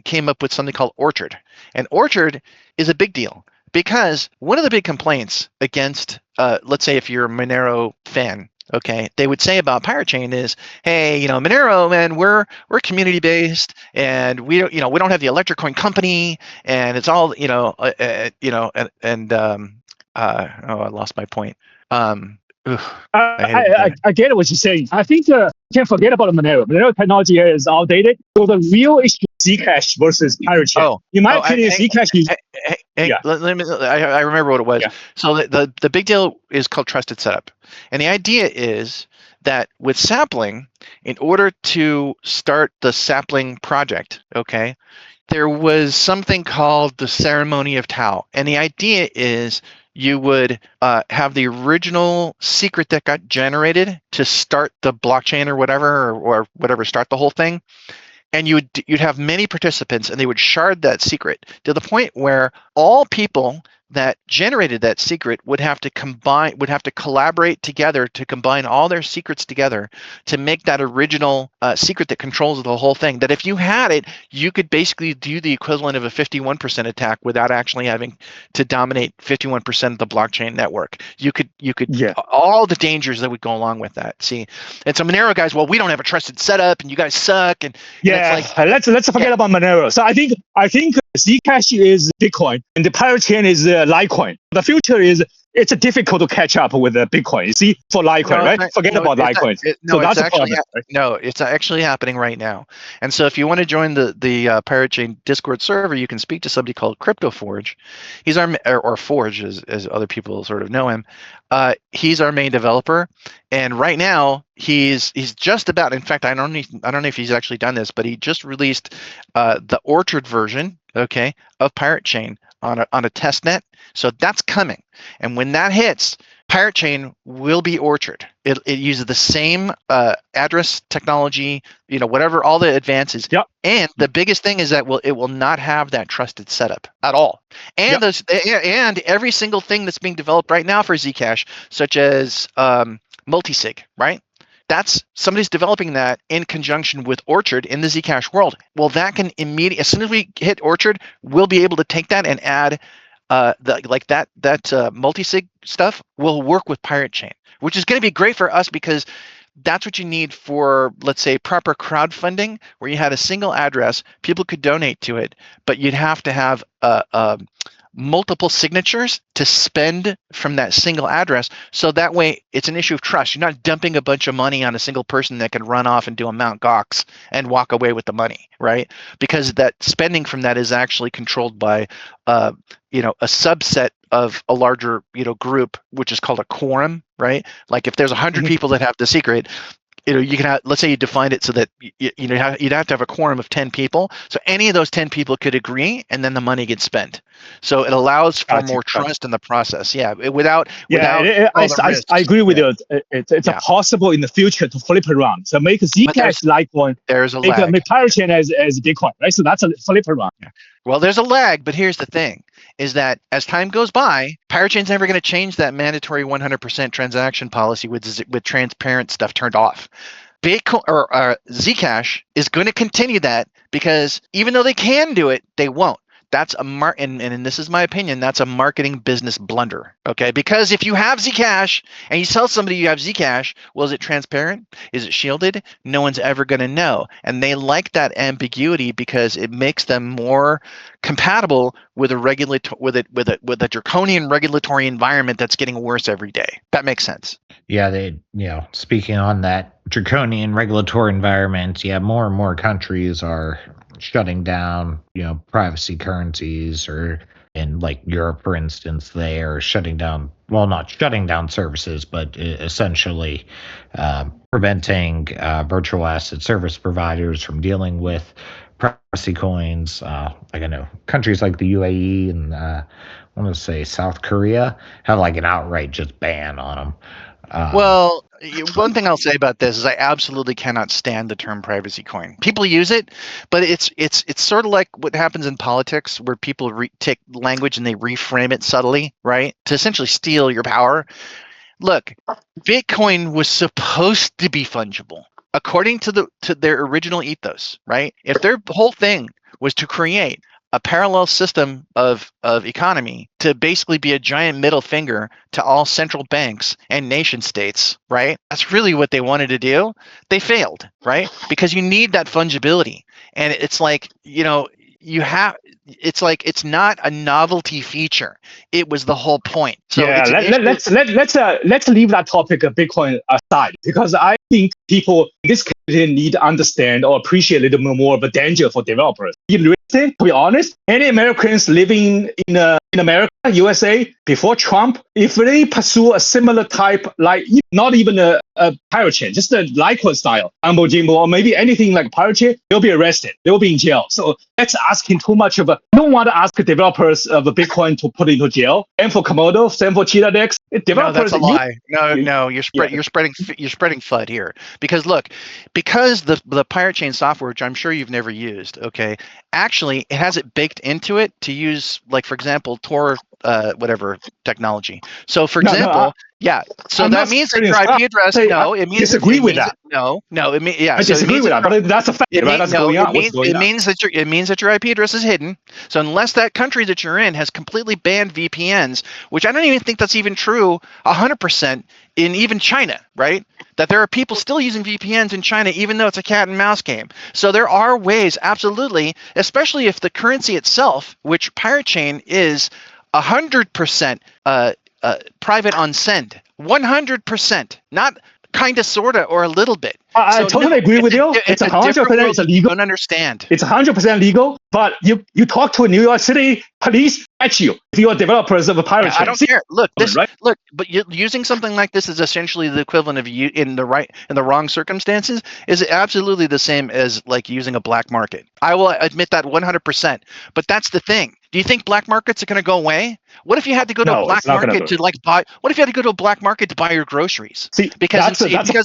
came up with something called Orchard, and Orchard is a big deal because one of the big complaints against, let's say, if you're a Monero fan. Okay, they would say about Pirate Chain is, hey, Monero, man, we're community based, and we don't have the Electrocoin company, and it's all I lost my point. I get what you're saying. I think you can't forget about Monero. Monero technology is outdated. So the real issue is Zcash versus Pirate Chain. In my opinion, Zcash is... I remember what it was. Yeah. So the big deal is called trusted setup. And the idea is that with Sapling, in order to start the Sapling project, okay, there was something called the ceremony of Tau. And the idea is you would have the original secret that got generated to start the blockchain or whatever, start the whole thing. And you'd have many participants, and they would shard that secret to the point where all people that generated that secret would have to collaborate together to combine all their secrets together to make that original secret that controls the whole thing. That if you had it, you could basically do the equivalent of a 51% attack without actually having to dominate 51% of the blockchain network. You could all the dangers that would go along with that. See, and so Monero guys, well, we don't have a trusted setup, and you guys suck, and it's like, let's forget about Monero. So I think Zcash is Bitcoin, and the Pirate Chain is Litecoin. The future is it's difficult to catch up with Bitcoin. See, for Litecoin, right? Forget about Litecoin. It's actually happening right now. And so if you want to join the Pirate Chain Discord server, you can speak to somebody called CryptoForge. He's or Forge as other people sort of know him. He's our main developer, and right now he's just about. In fact, I don't know if he's actually done this, but he just released the Orchard version, okay, of Pirate Chain on a test net. So that's coming, and when that hits, Pirate Chain will be Orchard. It uses the same address technology, whatever, all the advances. Yep. And the biggest thing is that it will not have that trusted setup at all. And and every single thing that's being developed right now for Zcash, such as multisig, right? That's somebody's developing that in conjunction with Orchard in the Zcash world. Well, that can immediately, as soon as we hit Orchard, we'll be able to take that and add that multisig stuff will work with Pirate Chain, which is going to be great for us because that's what you need for, let's say, proper crowdfunding, where you had a single address, people could donate to it, but you'd have to have multiple signatures to spend from that single address. So that way it's an issue of trust. You're not dumping a bunch of money on a single person that can run off and do a Mt. Gox and walk away with the money, right? Because that spending from that is actually controlled by a subset of a larger, group, which is called a quorum, right? Like if there's 100 Mhm. people that have the secret, you can have, let's say you defined it so that you'd have to have a quorum of 10 people. So any of those 10 people could agree, and then the money gets spent. So it allows for Gotcha, more gotcha. trust in the process. Yeah, without Yeah, all the I risks. agree with Yeah, you. It's a yeah. possible in the future to flip around. So make But Zcash Litecoin, there's a make lag. Parachain as Bitcoin, right? So that's a flip around. Yeah. Well, there's a lag, but here's the thing: is that as time goes by, Parachain's never going to change that mandatory 100% transaction policy with transparent stuff turned off. Bitcoin or Zcash is going to continue that because even though they can do it, they won't. That's and this is my opinion, that's a marketing business blunder. Okay, because if you have Zcash and you tell somebody you have Zcash, well, is it transparent? Is it shielded? No one's ever going to know, and they like that ambiguity because it makes them more compatible with a draconian regulatory environment that's getting worse every day. That makes sense. Yeah, speaking on that draconian regulatory environment, yeah, more and more countries are shutting down, privacy currencies, or in like Europe, for instance, they are shutting down, well, not shutting down services, but essentially preventing virtual asset service providers from dealing with privacy coins. Like I know countries like the UAE and I want to say South Korea have like an outright just ban on them. Well, one thing I'll say about this is I absolutely cannot stand the term privacy coin. People use it, but it's sort of like what happens in politics where people take language and they reframe it subtly, right? To essentially steal your power. Look, Bitcoin was supposed to be fungible according to their original ethos, right? If their whole thing was to create a parallel system of economy to basically be a giant middle finger to all central banks and nation states, right? That's really what they wanted to do. They failed, right? Because you need that fungibility. And it's like, it's not a novelty feature. It was the whole point. So Yeah, it's an issue. let's leave that topic of Bitcoin aside because I think people in this community need to understand or appreciate a little bit more of a danger for developers. In real estate, to be honest, any Americans living in America, USA, before Trump, if they pursue a similar type, like not even a pirate chain, just a Litecoin style, Mumbo Jimbo, or maybe anything like pirate chain, they'll be arrested. They'll be in jail. So that's asking too much of a. I don't want to ask developers of a Bitcoin to put into jail. And for Komodo, same for Cheetah Dex. No, Developers, that's a lie. No, you're yeah. you're spreading FUD here. Because look, because the pirate chain software, which I'm sure you've never used, okay, actually it has it baked into it to use, like for example, Tor whatever technology. So for example, yeah. So I'm that not means that saying your it's not. IP address. Say, No, I it means disagree with that. No, it means yeah. I So it disagree means with that that, but that's a fact, right? That's going on. What's going on? it means that your IP address is hidden. So unless that country that you're in has completely banned VPNs, which I don't even think that's even true 100% in even China, right? That there are people still using VPNs in China, even though it's a cat and mouse game. So there are ways, absolutely, especially if the currency itself, which Pirate Chain is 100% private on send, 100%, not kind of, sort of, or a little bit. I totally agree with you. It's 100% it's illegal. Don't understand. It's 100% legal, but you talk to a New York City police at you if you are developers of a pirate chain. I don't care. Look, right? Look, but using something like this is essentially the equivalent of you in the wrong circumstances is absolutely the same as like using a black market. I will admit that 100%. But that's the thing. Do you think black markets are going to go away? What if you had to go to a black market to like buy? What if you had to go to a black market to buy your groceries? See, because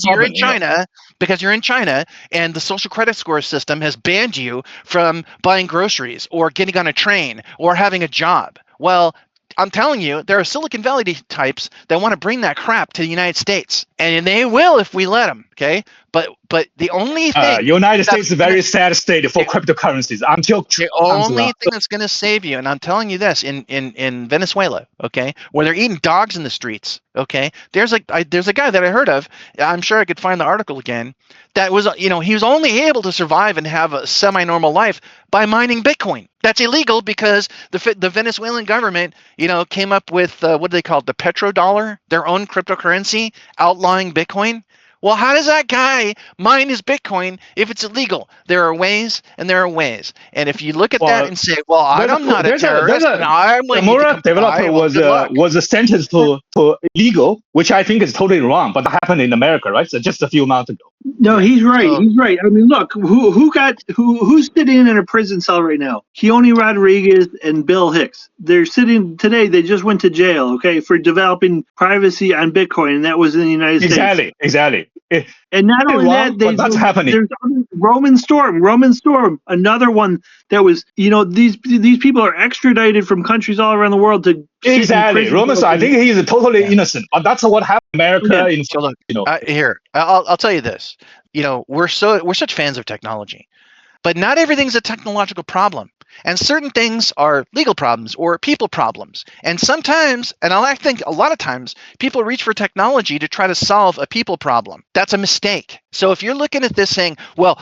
you're in China. China, because you're in China, and the social credit score system has banned you from buying groceries or getting on a train or having a job. Well, I'm telling you, there are Silicon Valley types that want to bring that crap to the United States, and they will if we let them. Okay, but the only thing United States is a very sad state for cryptocurrencies until the only thing that's going to save you, and I'm telling you this, in Venezuela, okay, where they're eating dogs in the streets, okay, there's a guy that I heard of. I'm sure I could find the article again. That was, he was only able to survive and have a semi-normal life by mining Bitcoin. That's illegal because the Venezuelan government, came up with what do they call it, the petrodollar, their own cryptocurrency outlawing Bitcoin. Well, how does that guy mine his Bitcoin if it's illegal? There are ways and there are ways. And if you look at that Well, and say, well, there's I'm not a there's terrorist and a I the need to Mora comply, developer well, good luck. was sentenced to illegal, which I think is totally wrong. But that happened in America, right? So just a few months ago. No, Yeah. he's right. So He's right. I mean, look, who's sitting in a prison cell right now? Keone Rodriguez and Bill Hicks. They're sitting today. They just went to jail, okay, for developing privacy on Bitcoin, and that was in the United States. Exactly. And not only Wrong, that, but that's happening. there's Roman Storm, another one that was, these people are extradited from countries all around the world to sit in Exactly. prison Roman, I think he's totally innocent. But that's what happened in America. Yeah. so look, here, I'll tell you this. We're such fans of technology. But not everything's a technological problem. And certain things are legal problems or people problems. And sometimes, and I think a lot of times, people reach for technology to try to solve a people problem. That's a mistake. So if you're looking at this saying, well,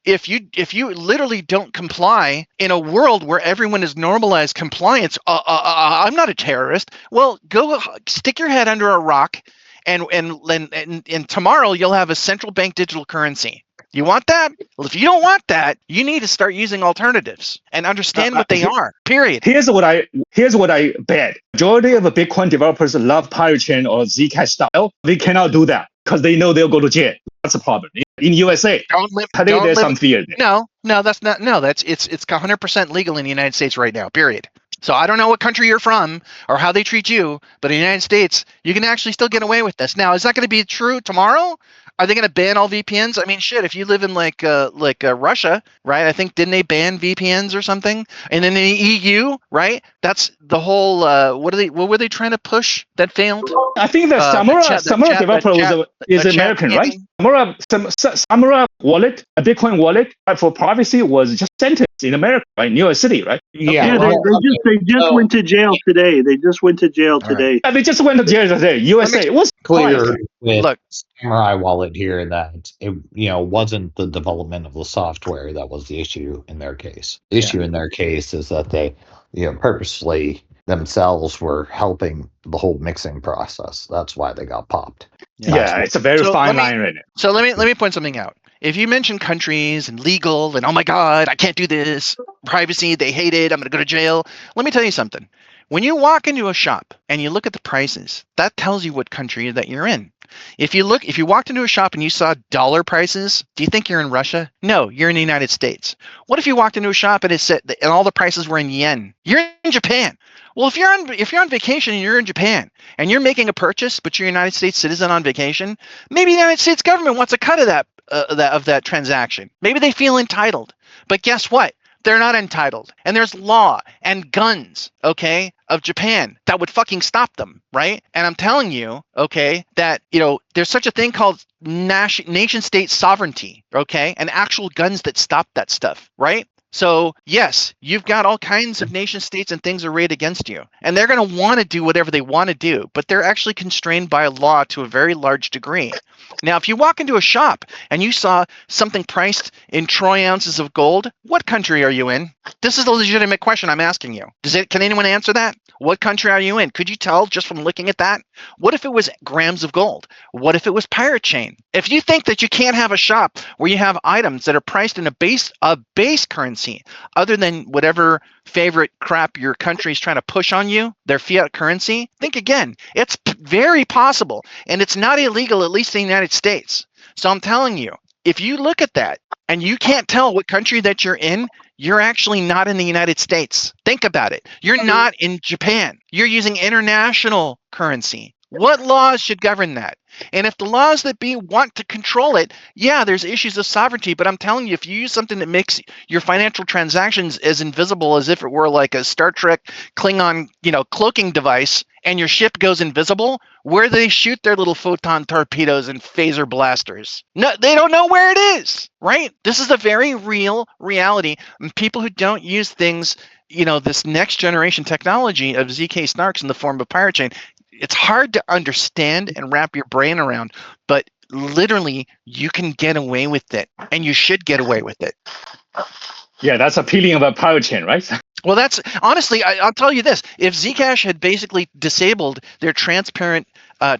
if you literally don't comply in a world where everyone has normalized compliance, I'm not a terrorist. Well, go stick your head under a rock, and tomorrow you'll have a central bank digital currency. You want that? Well, if you don't want that, you need to start using alternatives and understand what they are. Period. Here's what I bet. Majority of the Bitcoin developers love pirate chain or Zcash style. They cannot do that because they know they'll go to jail. That's a problem. In USA, there's some fear there. No, that's not. No, it's 100% legal in the United States right now. Period. So I don't know what country you're from or how they treat you, but in the United States, you can actually still get away with this. Now, is that going to be true tomorrow? Are they going to ban all VPNs? I mean, shit, if you live in like Russia, right? I think, didn't they ban VPNs or something? And then in the EU, right? That's the whole, what were they trying to push that failed? I think the Samura developer is American, right? Samura wallet, a Bitcoin wallet for privacy was just sentenced in America, right? New York City, right? Yeah, they just went to jail today. They just went to jail today. Yeah, they just went to jail today. USA. It was Clear with Look. Samurai Wallet here that it wasn't the development of the software that was the issue in their case. The issue in their case is that they purposely themselves were helping the whole mixing process. That's why they got popped. Yeah, it's a very fine line right now. So let me point something out. If you mention countries and legal and, oh my God, I can't do this, privacy, they hate it, I'm going to go to jail. Let me tell you something. When you walk into a shop and you look at the prices, that tells you what country that you're in. If you walked into a shop and you saw dollar prices, do you think you're in Russia? No, you're in the United States. What if you walked into a shop and it said and all the prices were in yen? You're in Japan. Well, if you're on vacation and you're in Japan and you're making a purchase, but you're a United States citizen on vacation, maybe the United States government wants a cut of that transaction. Maybe they feel entitled. But guess what? They're not entitled. And there's law and guns, okay, of Japan that would fucking stop them, right? And I'm telling you, okay, that, there's such a thing called nation state sovereignty, okay, and actual guns that stop that stuff, right? So, yes, you've got all kinds of nation states and things arrayed against you. And they're going to want to do whatever they want to do, but they're actually constrained by law to a very large degree. Now, if you walk into a shop and you saw something priced in troy ounces of gold, what country are you in? This is a legitimate question I'm asking you. Can anyone answer that? What country are you in? Could you tell just from looking at that? What if it was grams of gold? What if it was pirate chain? If you think that you can't have a shop where you have items that are priced in a base currency other than whatever favorite crap your country is trying to push on you, their fiat currency, think again. It's very possible, and it's not illegal, at least in the United States. So I'm telling you, if you look at that and you can't tell what country that you're in, you're actually not in the United States. Think about it. You're not in Japan. You're using international currency. What laws should govern that? And if the laws that be want to control it, yeah, there's issues of sovereignty. But I'm telling you, if you use something that makes your financial transactions as invisible as if it were like a Star Trek Klingon, cloaking device, and your ship goes invisible, where do they shoot their little photon torpedoes and phaser blasters? No, they don't know where it is, right? This is a very real reality. And people who don't use things, this next generation technology of ZK snarks in the form of pirate chain, it's hard to understand and wrap your brain around, but literally you can get away with it, and you should get away with it. Yeah, that's appealing of a pirate chain, right? Well, that's honestly, I'll tell you this: if Zcash had basically disabled their transparent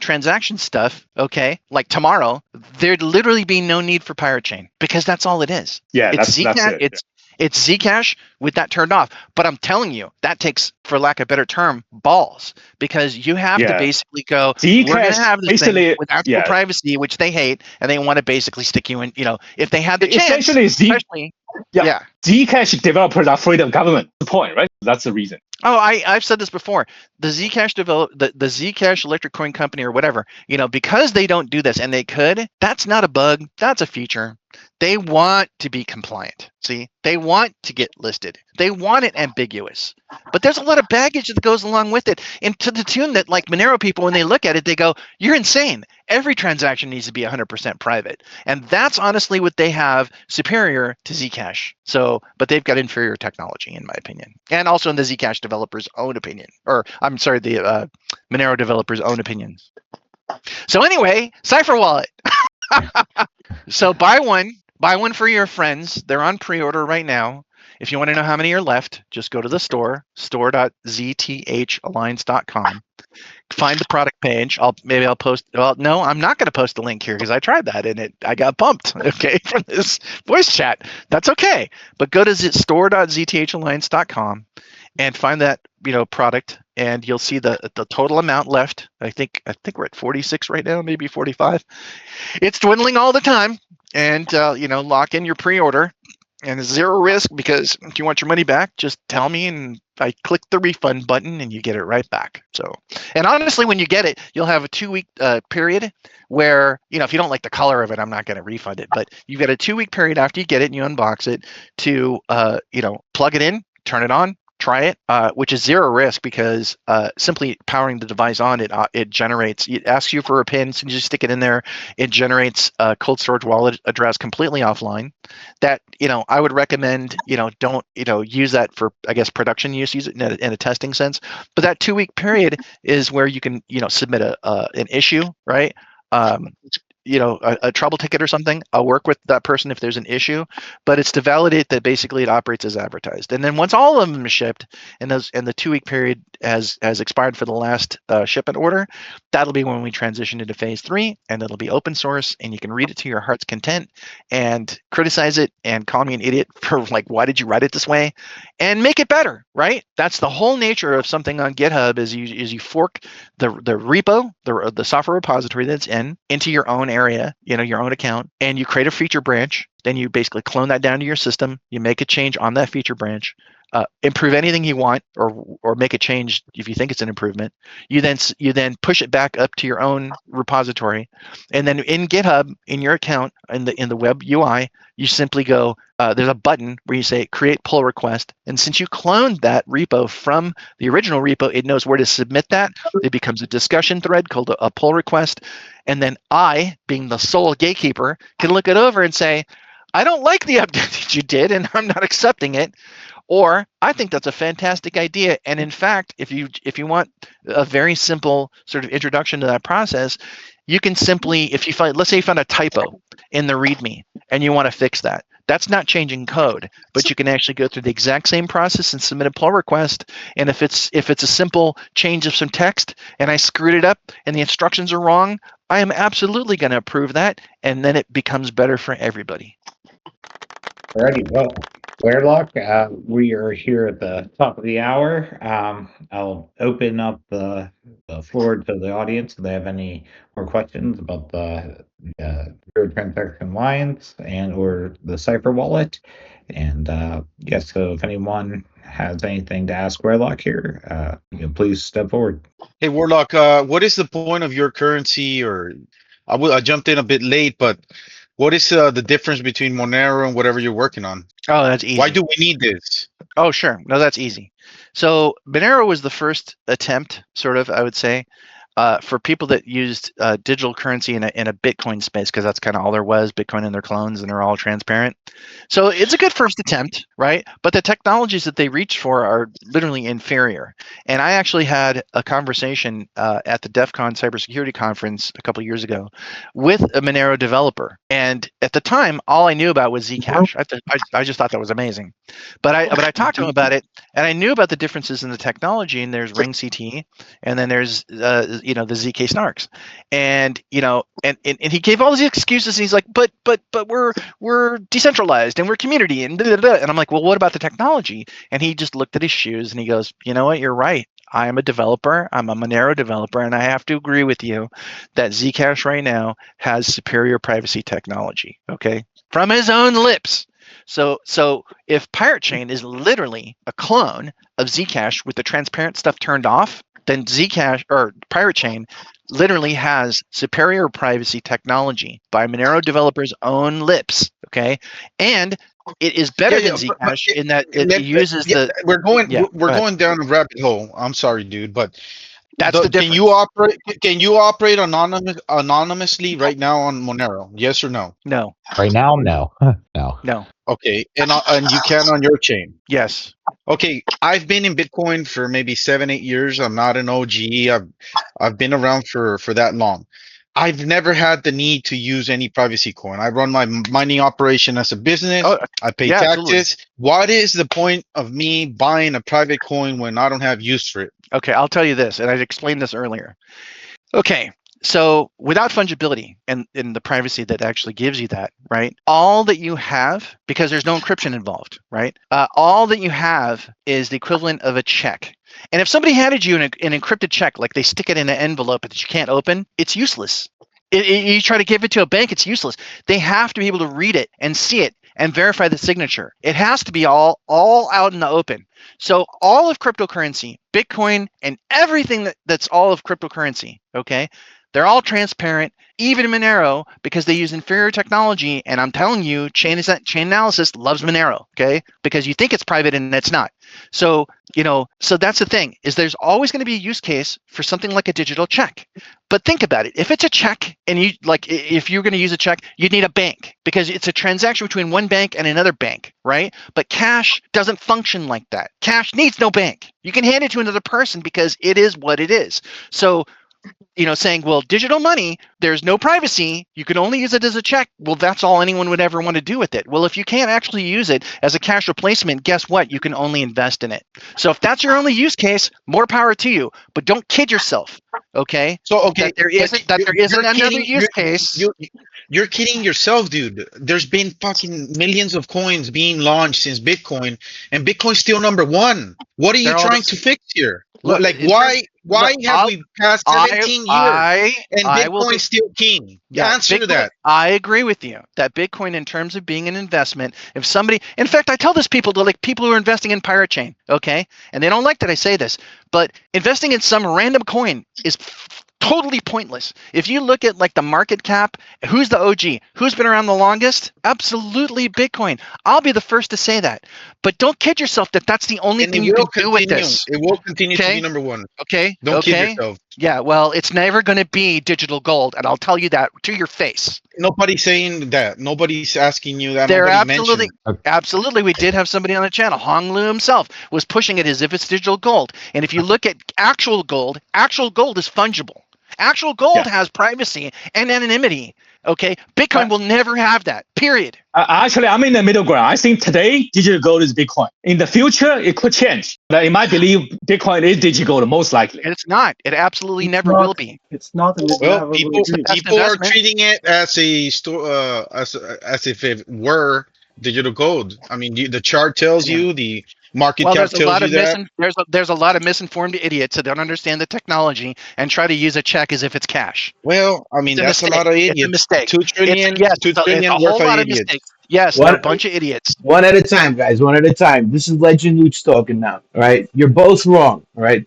transaction stuff, okay, like tomorrow, there'd literally be no need for pirate chain because that's all it is. Yeah, It's that's Zcash. it. It's Zcash with that turned off. But I'm telling you, that takes, for lack of a better term, balls, because you have to Yeah, basically go, we're going to Zcash have this thing basically, with actual yeah, privacy, which they hate, and they want to basically stick you in. If they had the chance, essentially especially, yeah, yeah. Zcash developers are afraid of government. The point, right? That's the reason. Oh, I've said this before. The Zcash the Zcash Electric Coin Company or whatever, because they don't do this and they could, that's not a bug, that's a feature. They want to be compliant. See, they want to get listed. They want it ambiguous. But there's a lot of baggage that goes along with it. And to the tune that, like, Monero people, when they look at it, they go, you're insane. Every transaction needs to be 100% private. And that's honestly what they have superior to Zcash. But they've got inferior technology, in my opinion. And also in the Zcash developers' own opinion. Or, I'm sorry, the Monero developers' own opinions. So anyway, Cipher Wallet. So buy one for your friends. They're on pre-order right now. If you want to know how many are left, just go to the store.zthalliance.com. Find the product page. I'll post. Well, no, I'm not going to post the link here because I tried that and I got bumped. Okay, from this voice chat. That's okay. But go to store.zthalliance.com and find that product, and you'll see the total amount left. I think we're at 46 right now, maybe 45. It's dwindling all the time, and lock in your pre-order. And it's zero risk, because if you want your money back, just tell me and I click the refund button and you get it right back. So, and honestly, when you get it, you'll have a 2-week period where, if you don't like the color of it, I'm not going to refund it. But you've got a 2-week period after you get it and you unbox it to, plug it in, turn it on, try it, which is zero risk, because simply powering the device on, it asks you for a PIN, so you just stick it in there. It generates a cold storage wallet address completely offline. That I would recommend don't use that for, I guess, production use. Use it in a testing sense. But that 2-week period is where you can submit an issue, right? A trouble ticket or something. I'll work with that person if there's an issue, but it's to validate that basically it operates as advertised. And then once all of them are shipped and the 2-week period has expired for the last shipment order, that'll be when we transition into phase 3, and it'll be open source, and you can read it to your heart's content and criticize it and call me an idiot for, like, why did you write it this way, and make it better, right? That's the whole nature of something on GitHub, is you fork the repo, the software repository that's into your own area, your own account, and you create a feature branch. Then you basically clone that down to your system. You make a change on that feature branch, improve anything you want, or make a change if you think it's an improvement. You then push it back up to your own repository, and then in GitHub, in your account, in the web UI, you simply go. There's a button where you say create pull request, and since you cloned that repo from the original repo, it knows where to submit that. It becomes a discussion thread called a pull request, and then I, being the sole gatekeeper, can look it over and say, I don't like the update that you did, and I'm not accepting it. Or I think that's a fantastic idea. And in fact, if you want a very simple sort of introduction to that process, you can simply, let's say you found a typo in the README and you want to fix that. That's not changing code, but you can actually go through the exact same process and submit a pull request. And if it's a simple change of some text and I screwed it up and the instructions are wrong, I am absolutely going to approve that. And then it becomes better for everybody. Alrighty, well, Wearlock, we are here at the top of the hour. I'll open up the floor to the audience if they have any more questions about the zero transaction lines and or the Cipher wallet. And yes, so if anyone has anything to ask Wearlock here, please step forward. Hey, Warlock, what is the point of your currency? Or I jumped in a bit late, but what is the difference between Monero and whatever you're working on? Oh, that's easy. Why do we need this? Oh, sure. No, that's easy. So Monero was the first attempt, sort of, I would say, for people that used digital currency in a Bitcoin space, because that's kind of all there was, Bitcoin and their clones, and they're all transparent. So it's a good first attempt, right? But the technologies that they reach for are literally inferior. And I actually had a conversation at the DEF CON cybersecurity conference a couple of years ago with a Monero developer. And at the time, all I knew about was Zcash. I just thought that was amazing. But I talked to him about it, and I knew about the differences in the technology. And there's Ring CT, and then there's the ZK snarks, and and he gave all these excuses, and he's like, but we're decentralized and we're community and blah, blah, blah. And I'm like, well, what about the technology? And he just looked at his shoes and he goes, you know what, you're right. I am a developer. I'm a Monero developer, and I have to agree with you that Zcash right now has superior privacy technology. Okay, from his own lips. So if Pirate Chain is literally a clone of Zcash with the transparent stuff turned off, then Zcash or Pirate Chain literally has superior privacy technology by Monero developers' own lips. Okay, and it is better than Zcash in that it uses the. We're going down a rabbit hole. I'm sorry, dude, but that's the difference. Can you operate anonymously right now on Monero? Yes or no? No. Right now, no. No. Okay, and you can on your chain. Yes. Okay, I've been in Bitcoin for maybe 7-8 years. I'm not an OG. I've been around for that long. I've never had the need to use any privacy coin. I run my mining operation as a business. I pay taxes. Absolutely. What is the point of me buying a private coin when I don't have use for it? Okay, I'll tell you this, and I explained this earlier. Okay, so without fungibility and the privacy that actually gives you that, right? All that you have, because there's no encryption involved, right? All that you have is the equivalent of a check. And if somebody handed you an encrypted check, like they stick it in an envelope that you can't open, it's useless. You try to give it to a bank, it's useless. They have to be able to read it and see it and verify the signature. It has to be all out in the open. So all of cryptocurrency, Bitcoin, and everything that's all of cryptocurrency, okay, they're all transparent, even Monero, because they use inferior technology. And I'm telling you, chain analysis loves Monero, okay, because you think it's private and it's not. So so that's the thing, is there's always going to be a use case for something like a digital check. But think about it. If it's a check, and if you're going to use a check, you'd need a bank, because it's a transaction between one bank and another bank, right? But cash doesn't function like that. Cash needs no bank. You can hand it to another person because it is what it is. So saying, well, digital money, there's no privacy, you can only use it as a check. Well, that's all anyone would ever want to do with it. Well, if you can't actually use it as a cash replacement, guess what? You can only invest in it. So if that's your only use case, more power to you. But don't kid yourself, okay? So that there isn't another use case. You're kidding yourself, dude. There's been fucking millions of coins being launched since Bitcoin, and Bitcoin's still number one. What are you trying to fix here? Why have we passed 17 years and Bitcoin's still king? Answer to that. I agree with you that Bitcoin, in terms of being an investment, if somebody, in fact, I tell this people people who are investing in Pirate Chain, okay, and they don't like that I say this, but investing in some random coin is totally pointless. If you look at the market cap, who's the OG? Who's been around the longest? Absolutely Bitcoin. I'll be the first to say that. But don't kid yourself that that's the only thing you can do with this. It will continue to be number one. Okay. Don't kid yourself. Yeah, well, it's never going to be digital gold, and I'll tell you that to your face. Nobody's saying that. Nobody's asking you that. They're absolutely. We did have somebody on the channel. Hong Lu himself was pushing it as if it's digital gold. And if you look at actual gold is fungible. Actual gold has privacy and anonymity. Okay, Bitcoin will never have that. Period. Actually, I'm in the middle ground. I think today digital gold is Bitcoin. In the future, it could change. But in my belief, Bitcoin is digital gold most likely. And it's not. It absolutely never will be. It's not. Well, people are treating it as a as if it were digital gold. I mean, the chart tells you, the market cap tells you that. There's a lot of misinformed idiots that don't understand the technology and try to use a check as if it's cash. Well, I mean, that's a lot of idiots. It's a mistake. 2 trillion, it's $2 trillion a whole worth lot of of idiots. mistakes. Yes, they're a bunch of idiots. One at a time, guys. One at a time. This is Legend Luch talking now. All right, you're both wrong. All right,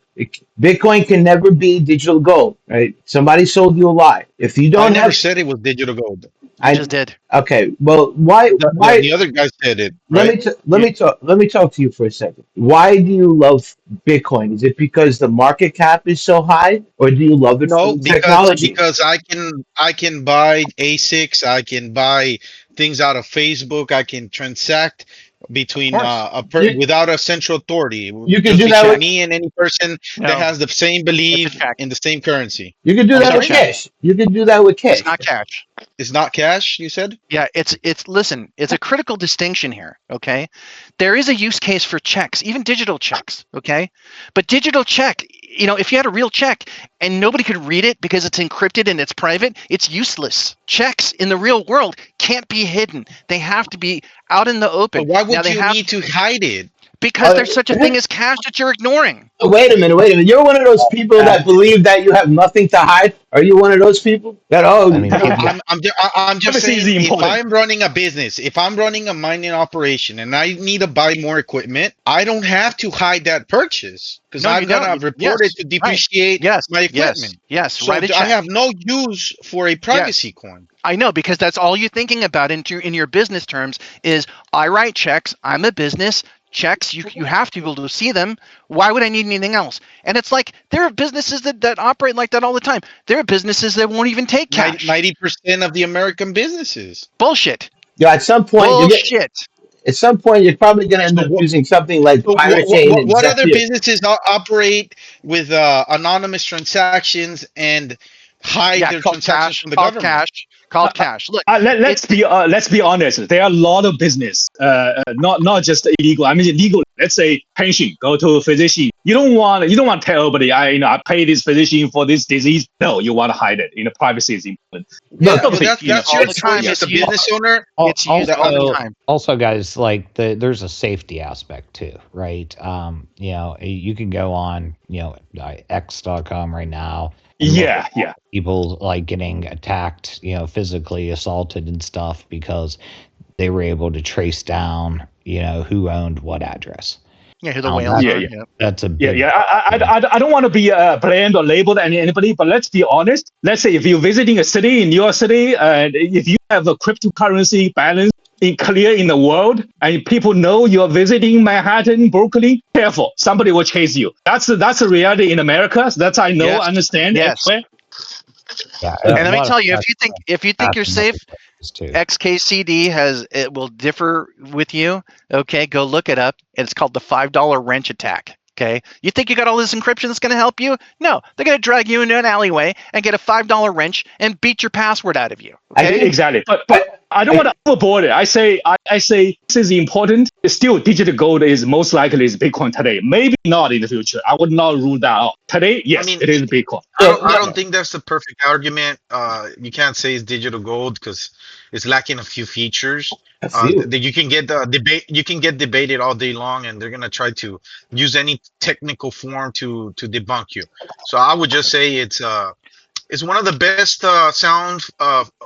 Bitcoin can never be digital gold. Right? Somebody sold you a lie. If you don't, I never said it was digital gold. You just did. Okay. Well, why? Yeah, Why? the other guy said it, Let right? me let me talk to you for a second. Why do you love Bitcoin? Is it because the market cap is so high, or do you love it for No, the technology? because I can buy ASICs, I can buy things out of Facebook, I can transact Of between course. You without a central authority, you can just do that between with me and any person that No, has the same it's a belief check. in the same currency. you can do I'm It's that a with sorry, check. cash. You can do that with It's cash. not cash. it's not cash. You said Yeah, it's listen, it's a critical distinction here, okay? There is a use case for checks, even digital checks, okay? But digital check, if you had a real check and nobody could read it because it's encrypted and it's private, it's useless. Checks in the real world can't be hidden. They have to be out in the but open. why Now would they you have need to hide it? because Uh, there's such a thing as cash that you're ignoring. Wait a minute, wait a minute. You're one of those people that believe that you have nothing to hide. Are you one of those people that I mean, No, people. I'm just Privacy is saying, if important. I'm running a business, if I'm running a mining operation and I need to buy more equipment, I don't have to hide that purchase because No, you I'm don't. gonna report it Yes, to right. depreciate Yes, my yes, equipment. yes. So Write a I check. have no use for a Yes. privacy coin. I know, because that's all you're thinking about in your business terms is I write checks. I'm a business. Checks, you have to be able to see them. Why would I need anything else? And it's like there are businesses that operate like that all the time. There are businesses that won't even take cash. 90% of the American businesses. Bullshit. you at some point you get Bullshit. at some point you're probably going to end So up using something like Pirate what, Chain what, and what other ZTH. businesses operate with anonymous transactions and hide Yeah, their called transactions cash. from the Called government? cash. Called cash. Look, Let's it's be honest. There are a lot of business, not just illegal. I mean illegal. Let's say pension. Go to a physician. You don't want to tell everybody. I pay this physician for this disease. No, you want to hide it. Privacy is important. Yeah, Look, Sort of but thing. that's all your the it's time. choice as It's a used. business owner. It's used That all the Also, time. guys, like there's a safety aspect too, right? You can go on, X.com right now and look at Yeah, yeah. people like getting attacked, physically assaulted and stuff because they were able to trace down, who owned what address. Yeah, who the Now whales that Yeah, are. yeah. Yeah. that's a Yeah, big yeah. problem. I don't want to be blamed or labeled anybody, but let's be honest. Let's say if you're visiting a city in your city, and if you have a cryptocurrency balance clear in the world, and people know you're visiting Manhattan, Brooklyn, careful, somebody will chase you. That's the reality in America. So that's I know, Yes. understand Yes. everywhere. Yeah, look, a And let me lot of tell you, stuff if you think you're happen other safe, places too. XKCD it will differ with you. Okay, go look it up. It's called the $5 wrench attack. Okay, you think you got all this encryption that's going to help you? No, they're going to drag you into an alleyway and get a $5 wrench and beat your password out of you. I Okay, think Exactly. But I, I don't want I to overboard it. I say this is important. Still, digital gold is most likely is Bitcoin today. Maybe not in the future. I would not rule that out. Today, I yes, mean, it is Bitcoin. I look, don't think that's the perfect argument. You can't say it's digital gold because it's lacking a few features. a few. That you can get you can get debated all day long, and they're gonna try to use any technical form to debunk you. So I would just say it's one of the best sound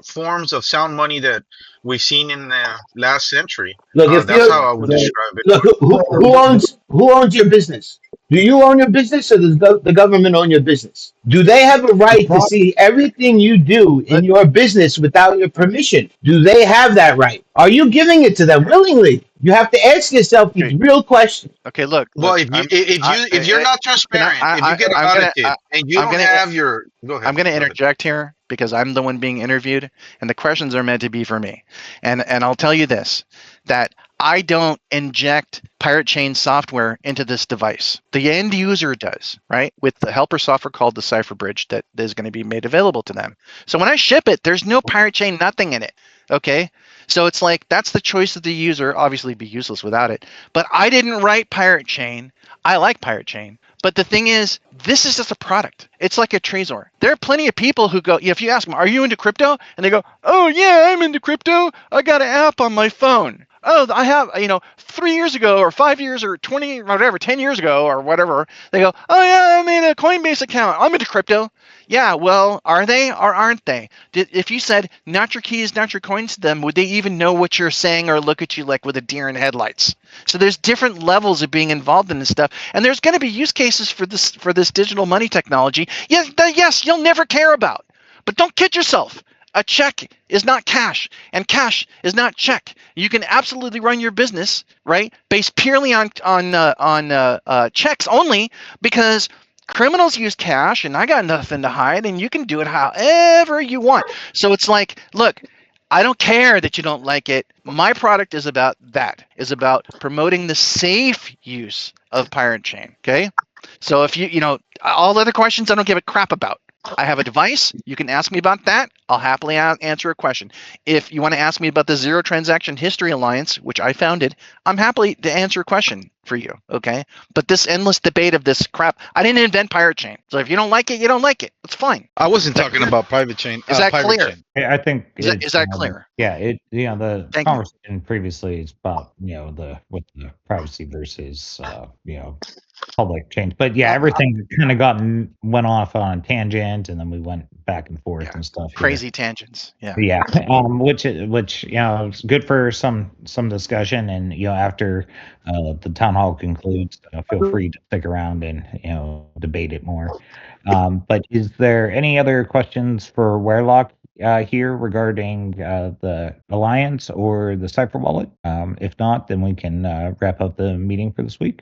forms of sound money that we've seen in the last century. Look, if That's you're how I would describe look, Bitcoin. who owns your business? Do you own your business, or does the government own your business? Do they have a right to see everything you do in Let- your business without your permission? Do they have that right? Are you giving it to them willingly? You have to ask yourself these okay, real questions. okay. Look, Well, look. if you're not Can transparent, if you get I'm gonna, audited and you I'm don't gonna, have your, I'm going to go ahead. interject here because I'm the one being interviewed, and the questions are meant to be for me. And I'll tell you this: that I don't inject Pirate Chain software into this device. The end user does, right? With the helper software called the Cipher Bridge that is going to be made available to them. So when I ship it, there's no Pirate Chain, nothing in it. Okay. So it's like that's the choice of the user. Obviously, it'd be useless without it. But I didn't write Pirate Chain. I like Pirate Chain. But the thing is, this is just a product. It's like a Trezor. There are plenty of people who go, if you ask them, are you into crypto? And they go, oh, yeah, I'm into crypto. I got an app on my phone. Oh, I have, 3 years ago or 5 years or 20, whatever, 10 years ago or whatever. They go, oh, yeah, I made a Coinbase account. I'm into crypto. Yeah, well, are they or aren't they? If you said, not your keys, not your coins to them, would they even know what you're saying or look at you like with a deer in headlights? So there's different levels of being involved in this stuff, and there's going to be use cases for this digital money technology. Yes, you'll never care about, but don't kid yourself. a check is not cash, and cash is not check. You can absolutely run your business, right, based purely on checks only, because criminals use cash, and I got nothing to hide, and you can do it however you want. So it's like, look, I don't care that you don't like it. My product is about that, is about promoting the safe use of Pirate Chain, okay? So if you know, all other questions I don't give a crap about. I have a device. You can ask me about that. I'll happily answer a question. If you want to ask me about the Zero Transaction History Alliance, which I founded, I'm happy to answer a question for you, okay? But this endless debate of this crap, I didn't invent Pirate Chain. So if you don't like it, you don't like it. It's fine. I wasn't talking about private chain. Is that Pirate clear? chain. I think Is that clear? Yeah, the Thank you. conversation previously is about the privacy versus public change. But yeah, everything kind of went off on a tangent, and then we went back and forth and stuff. Crazy tangents. Yeah. Yeah, which is good for some discussion, and after the town hall concludes, feel free to stick around and debate it more. But is there any other questions for Werelock here regarding the alliance or the Cipher wallet? If not, then we can wrap up the meeting for this week.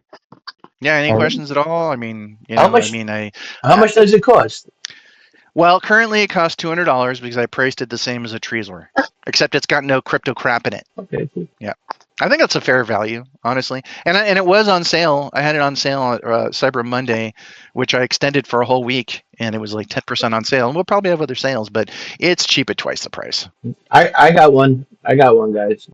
Yeah. Any All right. questions at all? I mean, How much does it cost? Well, currently it costs $200 because I priced it the same as a Trezor, except it's got no crypto crap in it. Okay, cool. Yeah, I think that's a fair value, honestly. And it was on sale. I had it on sale on Cyber Monday, which I extended for a whole week, and it was like 10% on sale. And we'll probably have other sales, but it's cheap at twice the price. I got one. I got one, guys.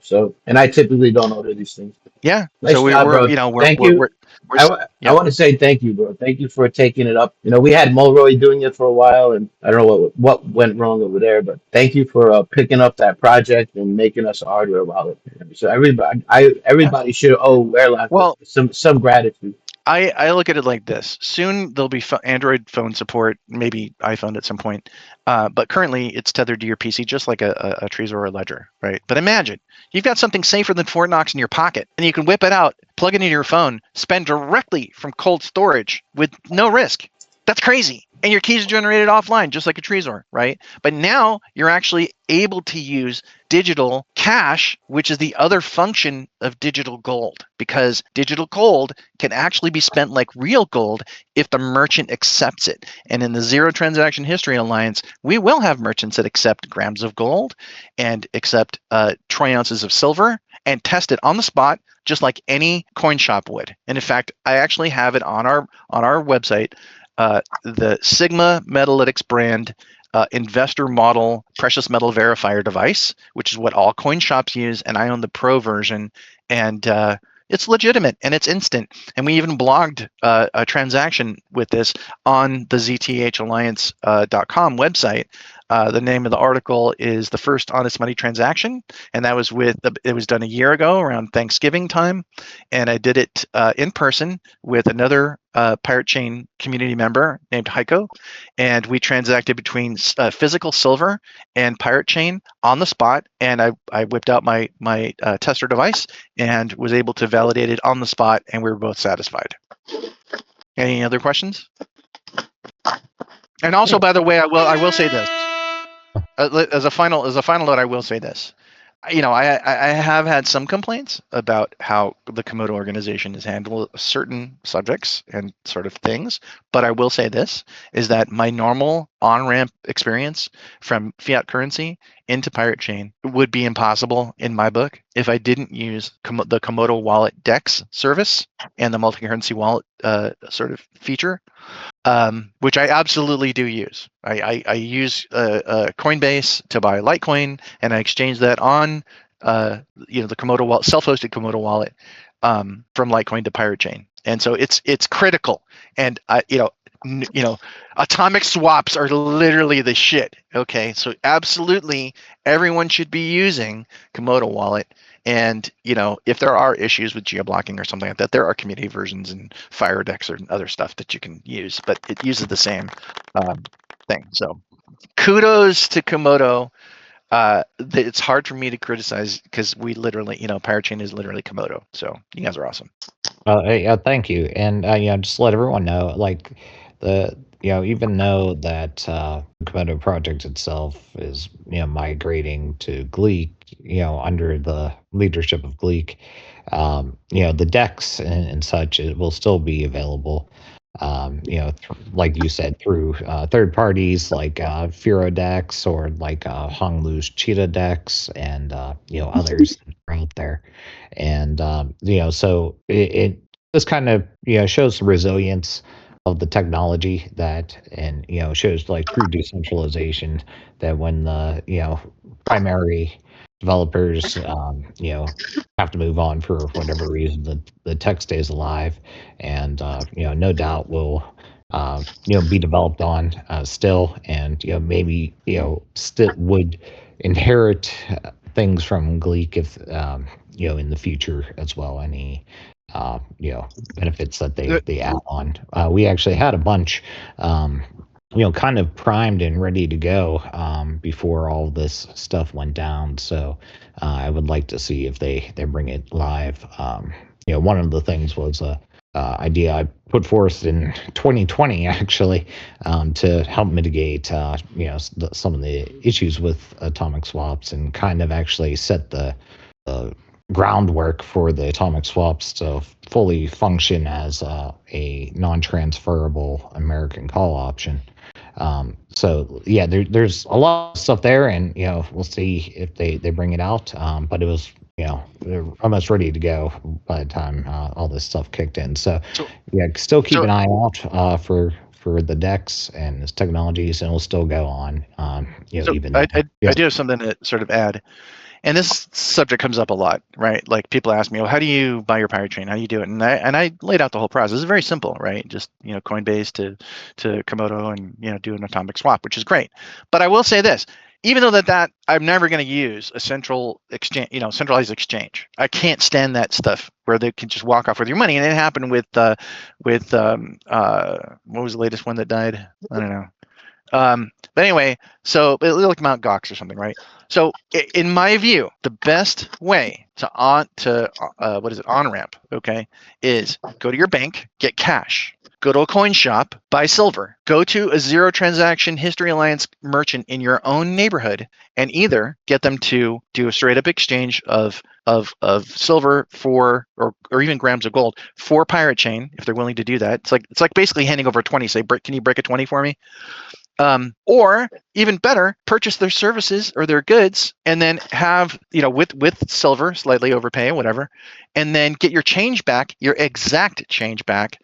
So, and I typically don't order these things. Yeah. Nice So job, bro. Thank you. I want to say thank you, bro. Thank you for taking it up. We had Mulroy doing it for a while, and I don't know what went wrong over there, but thank you for picking up that project and making us a hardware wallet. So everybody should owe Werelock some gratitude. I look at it like this. Soon there'll be Android phone support, maybe iPhone at some point. But currently it's tethered to your PC, just like a Trezor or a Ledger, right? But imagine you've got something safer than Fort Knox in your pocket, and you can whip it out, plug it into your phone, spend directly from cold storage with no risk. That's crazy. And your keys are generated offline, just like a Trezor, right? But now you're actually able to use digital cash, which is the other function of digital gold, because digital gold can actually be spent like real gold if the merchant accepts it. And in the Zero Transaction History Alliance, we will have merchants that accept grams of gold and accept troy ounces of silver and test it on the spot, just like any coin shop would. And in fact, I actually have it on our website. The Sigma Metalytics brand investor model precious metal verifier device, which is what all coin shops use, and I own the pro version, and it's legitimate and it's instant. And we even blogged a transaction with this on the ZTHalliance.com website. The name of the article is The First Honest Money Transaction, and that was it was done a year ago around Thanksgiving time, and I did it in person with another Pirate Chain community member named Heiko, and we transacted between physical silver and Pirate Chain on the spot, and I whipped out my tester device and was able to validate it on the spot, and we were both satisfied. Any other questions? And also, by the way, I will say this. As a final note, I will say this. I have had some complaints about how the Komodo organization has handled certain subjects and sort of things, but I will say this, is that my normal on-ramp experience from fiat currency into Pirate Chain would be impossible in my book if I didn't use the Komodo Wallet DEX service and the multi-currency wallet sort of feature. Which I absolutely do use. I use Coinbase to buy Litecoin, and I exchange that on the Komodo wallet, self-hosted Komodo wallet, from Litecoin to Pirate Chain, and so it's critical. And atomic swaps are literally the shit. Okay, so absolutely everyone should be using Komodo wallet. And if there are issues with geo-blocking or something like that, there are community versions and FireDex or other stuff that you can use, but it uses the same thing. So kudos to Komodo. It's hard for me to criticize because we literally, Pirate Chain is literally Komodo. So you guys are awesome. Thank you. And just let everyone know, like even though that the Komodo project itself is migrating to Gleek, under the leadership of Gleek, the decks and such, it will still be available. Like you said, through third parties like Firo decks or like Honglu's Cheetah decks and others that are out there, and so it this kind of shows the resilience of the technology and shows like true decentralization that when the primary developers have to move on for whatever reason the tech stays alive and no doubt will be developed on still and maybe still would inherit things from Gleek if in the future as well any benefits that they add on. We actually had a bunch, kind of primed and ready to go before all this stuff went down. So I would like to see if they bring it live. One of the things was a idea I put forth in 2020 actually to help mitigate some of the issues with atomic swaps and kind of actually set the groundwork for the atomic swaps to fully function as a non-transferable American call option. So yeah, there's a lot of stuff there, and we'll see if they bring it out. But it was they're almost ready to go by the time all this stuff kicked in. So yeah, still keep an eye out for the decks and its technologies, and we'll still go on. Even I do have something to sort of add. And this subject comes up a lot, right? Like people ask me, well, how do you buy your pirate chain? How do you do it? And I laid out the whole process. It's very simple, right? Just, Coinbase to Komodo and, do an atomic swap, which is great. But I will say this, even though that I'm never going to use a central exchange, centralized exchange. I can't stand that stuff where they can just walk off with your money. And it happened with what was the latest one that died? I don't know. But anyway, so like Mount Gox or something, right? So in my view, the best way to on ramp, okay, is go to your bank, get cash, go to a coin shop, buy silver, go to a zero transaction history alliance merchant in your own neighborhood, and either get them to do a straight up exchange of silver for or even grams of gold for pirate chain if they're willing to do that. It's like basically handing over a 20. Say, can you break a 20 for me? Or even better, purchase their services or their goods and then have, with silver, slightly overpay or whatever, and then get your change back, your exact change back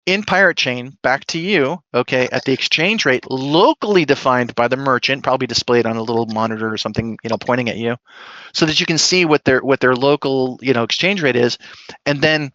in Pirate Chain back to you, okay, at the exchange rate locally defined by the merchant, probably displayed on a little monitor or something, pointing at you, so that you can see what their local, exchange rate is, and then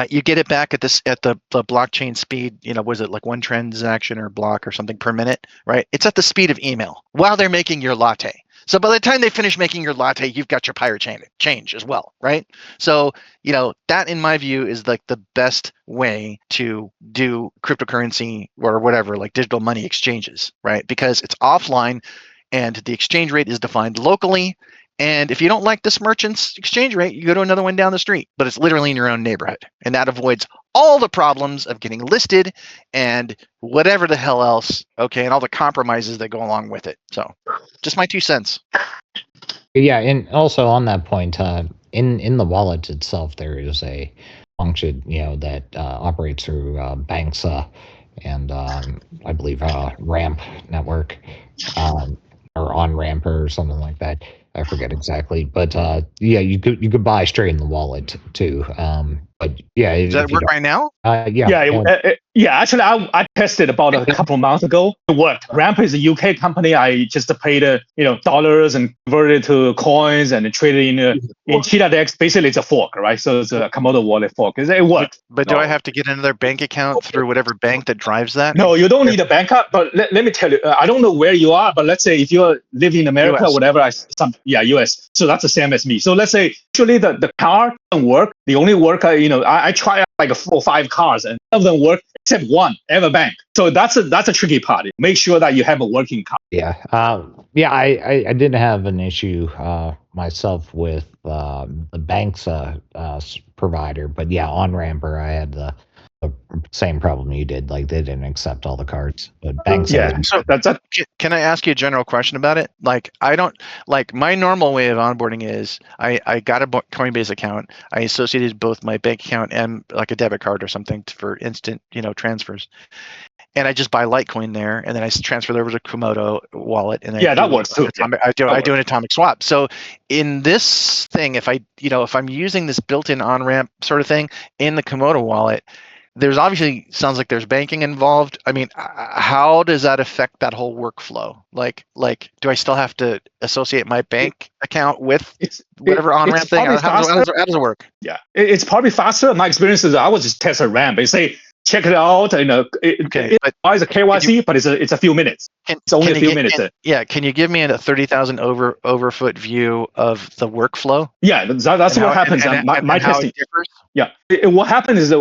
you get it back at the blockchain speed. Was it like one transaction or block or something per minute, right? It's at the speed of email while they're making your latte. So by the time they finish making your latte, you've got your pirate chain change as well, right? So that in my view is like the best way to do cryptocurrency or whatever, like digital money exchanges, right? Because it's offline and the exchange rate is defined locally. And if you don't like this merchant's exchange rate, you go to another one down the street, but it's literally in your own neighborhood. And that avoids all the problems of getting listed and whatever the hell else, okay, and all the compromises that go along with it. So just my 2 cents. Yeah, and also on that point, in the wallet itself, there is a function, that operates through Banksa and I believe Ramp network or on Ramp or something like that. I forget exactly, but yeah, you could buy straight in the wallet too. But yeah, does that work right now? Yeah. Actually, I tested about a couple of months ago. It worked. Ramp is a UK company. I just paid dollars and converted it to coins and traded in Cheetah Dex. Basically, it's a fork, right? So it's a Komodo wallet fork. It worked. But do I have to get another bank account through whatever bank that drives that? No, you don't need a bank account. But let me tell you, I don't know where you are, but let's say if you live in America or whatever, US. So that's the same as me. So let's say actually the card doesn't work. The only work, I tried like 4 or 5 cards and none of them work except one, EverBank. So that's a tricky part. Make sure that you have a working card. Yeah. I did have an issue myself with the bank's provider, but yeah, on Ramper I had the the same problem you did. Like they didn't accept all the cards, but banks. Yeah, So that's a, can I ask you a general question about it? Like I don't like my normal way of onboarding is I got a Coinbase account. I associated both my bank account and like a debit card or something for instant, transfers. And I just buy Litecoin there, and then I transfer it over to Komodo wallet, and yeah, that works too. I do an atomic swap. So in this thing, if I'm using this built-in on-ramp sort of thing in the Komodo wallet, there's obviously sounds like there's banking involved. I mean, how does that affect that whole workflow? Like, do I still have to associate my bank account with whatever on-ramp thing? How does it work? Yeah, it's probably faster. My experience is I would just test a ramp. They say check it out. It buys a KYC, but it's a few minutes. It's only a few minutes. Can you give me a 30,000 overfoot view of the workflow? Yeah, that's what happens. My testing. It differs? Yeah, what happened is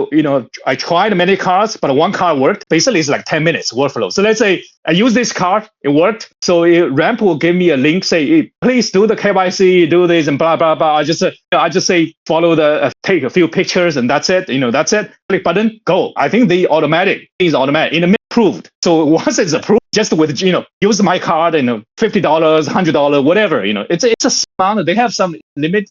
I tried many cards, but one card worked. Basically, it's like 10 minutes workflow. So let's say I use this card, it worked. So ramp will give me a link, say, hey, please do the KYC, do this, and blah blah blah. I just say follow take a few pictures, and that's it. That's it. Click button, go. I think the automatic is automatic. In the approved. So once it's approved, just with use my card and $50, $100, whatever. It's a amount. They have some limit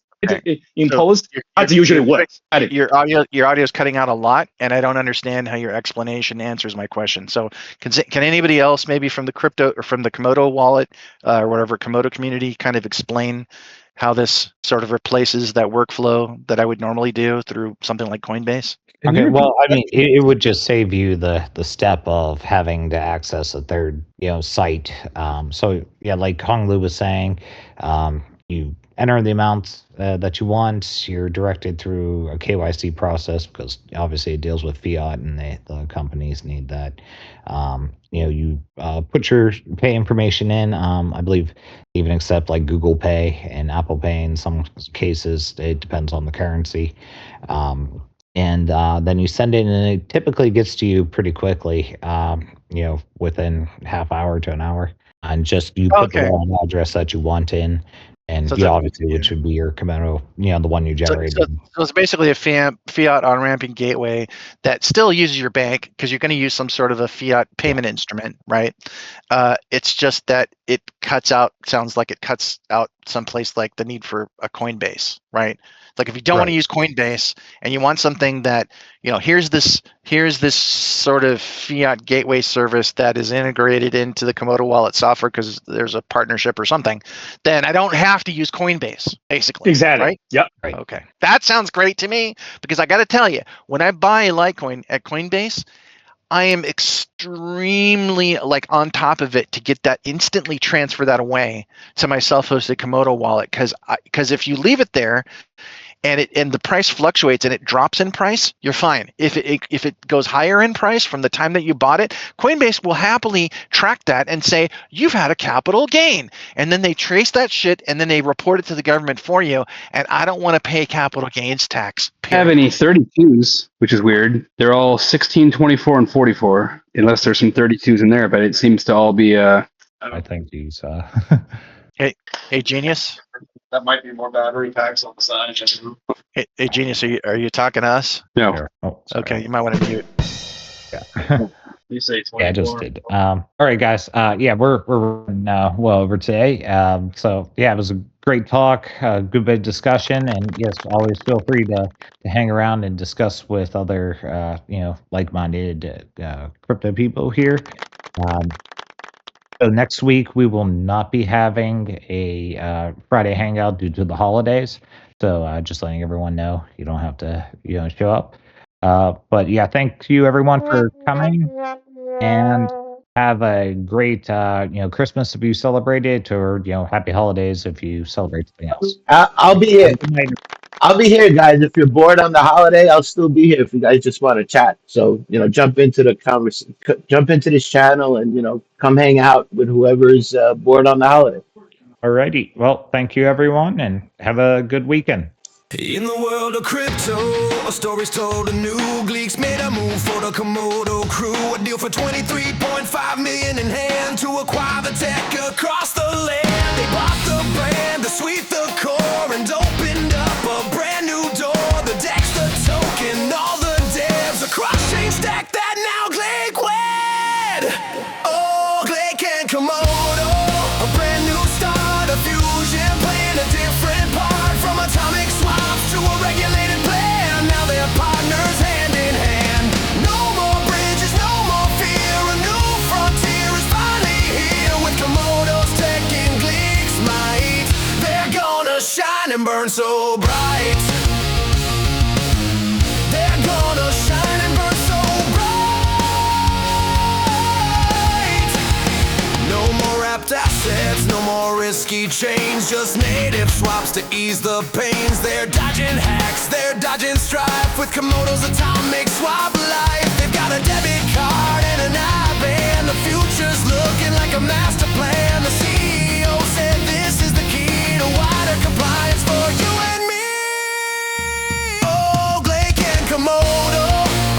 imposed. So that usually works. Your audio is cutting out a lot, and I don't understand how your explanation answers my question. So can anybody else, maybe from the crypto or from the Komodo wallet or whatever Komodo community, kind of explain how this sort of replaces that workflow that I would normally do through something like Coinbase? Okay, well, I mean, it would just save you the step of having to access a third, site. So yeah, like Hong Lu was saying, you enter the amounts that you want. You're directed through a KYC process because obviously it deals with fiat, and the companies need that. You put your pay information in. I believe even accept like Google Pay and Apple Pay in some cases. It depends on the currency. And then you send it, and it typically gets to you pretty quickly, within half hour to an hour. And just you put the wrong address that you want in, and obviously which would be your Komodo, the one you generated. So it's basically a fiat on-ramping gateway that still uses your bank because you're going to use some sort of a fiat payment instrument, right? It's just that it sounds like it cuts out someplace like the need for a Coinbase, right? Like if you don't want to use Coinbase and you want something that, here's this sort of fiat gateway service that is integrated into the Komodo wallet software because there's a partnership or something, then I don't have to use Coinbase, basically. Exactly. Right? Yep. Right. Okay. That sounds great to me because I got to tell you, when I buy a Litecoin at Coinbase, I am extremely on top of it to get that instantly transfer that away to my self-hosted Komodo wallet because if you leave it there and the price fluctuates and it drops in price, you're fine. If it goes higher in price from the time that you bought it, Coinbase will happily track that and say you've had a capital gain, and then they trace that shit and then they report it to the government for you. And I don't want to pay capital gains tax. Have any 32s, which is weird. They're all 16, 24, and 44, unless there's some 32s in there. But it seems to all be. I think these. Hey, Genius. That might be more battery packs on the side. Hey, Genius, are you talking to us? No. Oh, okay, you might want to mute. Yeah. You say 24. Yeah, I just did. All right, guys. We're well over today. So yeah, it was a great talk, good bit of discussion, and yes, always feel free to hang around and discuss with other like-minded crypto people here. So next week we will not be having a Friday hangout due to the holidays. So just letting everyone know, you don't have to show up. But yeah, thank you everyone for coming, and have a great Christmas if you celebrate it, or happy holidays if you celebrate something else. I'll be here. I'll be here, guys. If you're bored on the holiday, I'll still be here if you guys just want to chat. So, jump into the conversation, jump into this channel, and come hang out with whoever's bored on the holiday. Alrighty. Well, thank you everyone, and have a good weekend. In the world of crypto, a story's told, a new Gleeks made a move for the Komodo crew. A deal for 23.5 million in hand to acquire the tech across the land. They bought the brand, the sweet, the core, and opened up a brand new door. The DEX, the token, all the devs across chain burn so bright. They're gonna shine and burn so bright. No more wrapped assets, no more risky change, just native swaps to ease the pains. They're dodging hacks, they're dodging strife with Komodo's atomic swap life. They've got a debit card and an iBand. The future's looking like a master plan. The CEO said this is the key to wider compliance for you and me. Oh, Blake and Komodo,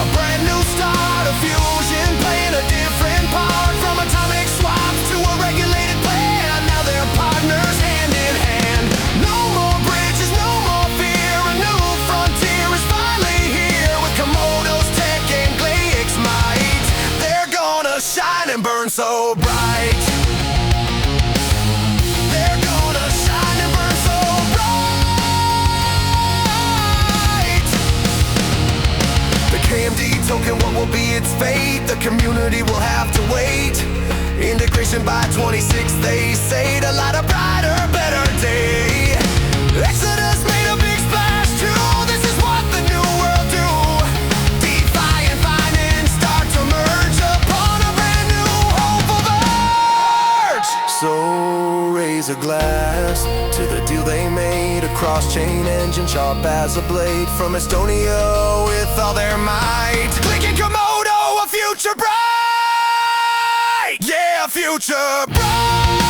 a brand new start, a fusion playing a different part. From atomic swaps to a regulated plan, now they're partners hand in hand. No more bridges, no more fear, a new frontier is finally here. With Komodo's tech and Blake's might, they're gonna shine and burn so bright. They're gonna shine and burn so bright. The KMD token, what will be its fate? The community will have to wait. Integration by 26, they say, to light a brighter, better day. Exodus made a big splash too. This is what the new world do. DeFi and finance start to merge upon a brand new hopeful verge. So raise a glass to the deal they made. A cross-chain engine sharp as a blade from Estonia with all their might. Click and Komodo, a future bright. Yeah, future bright.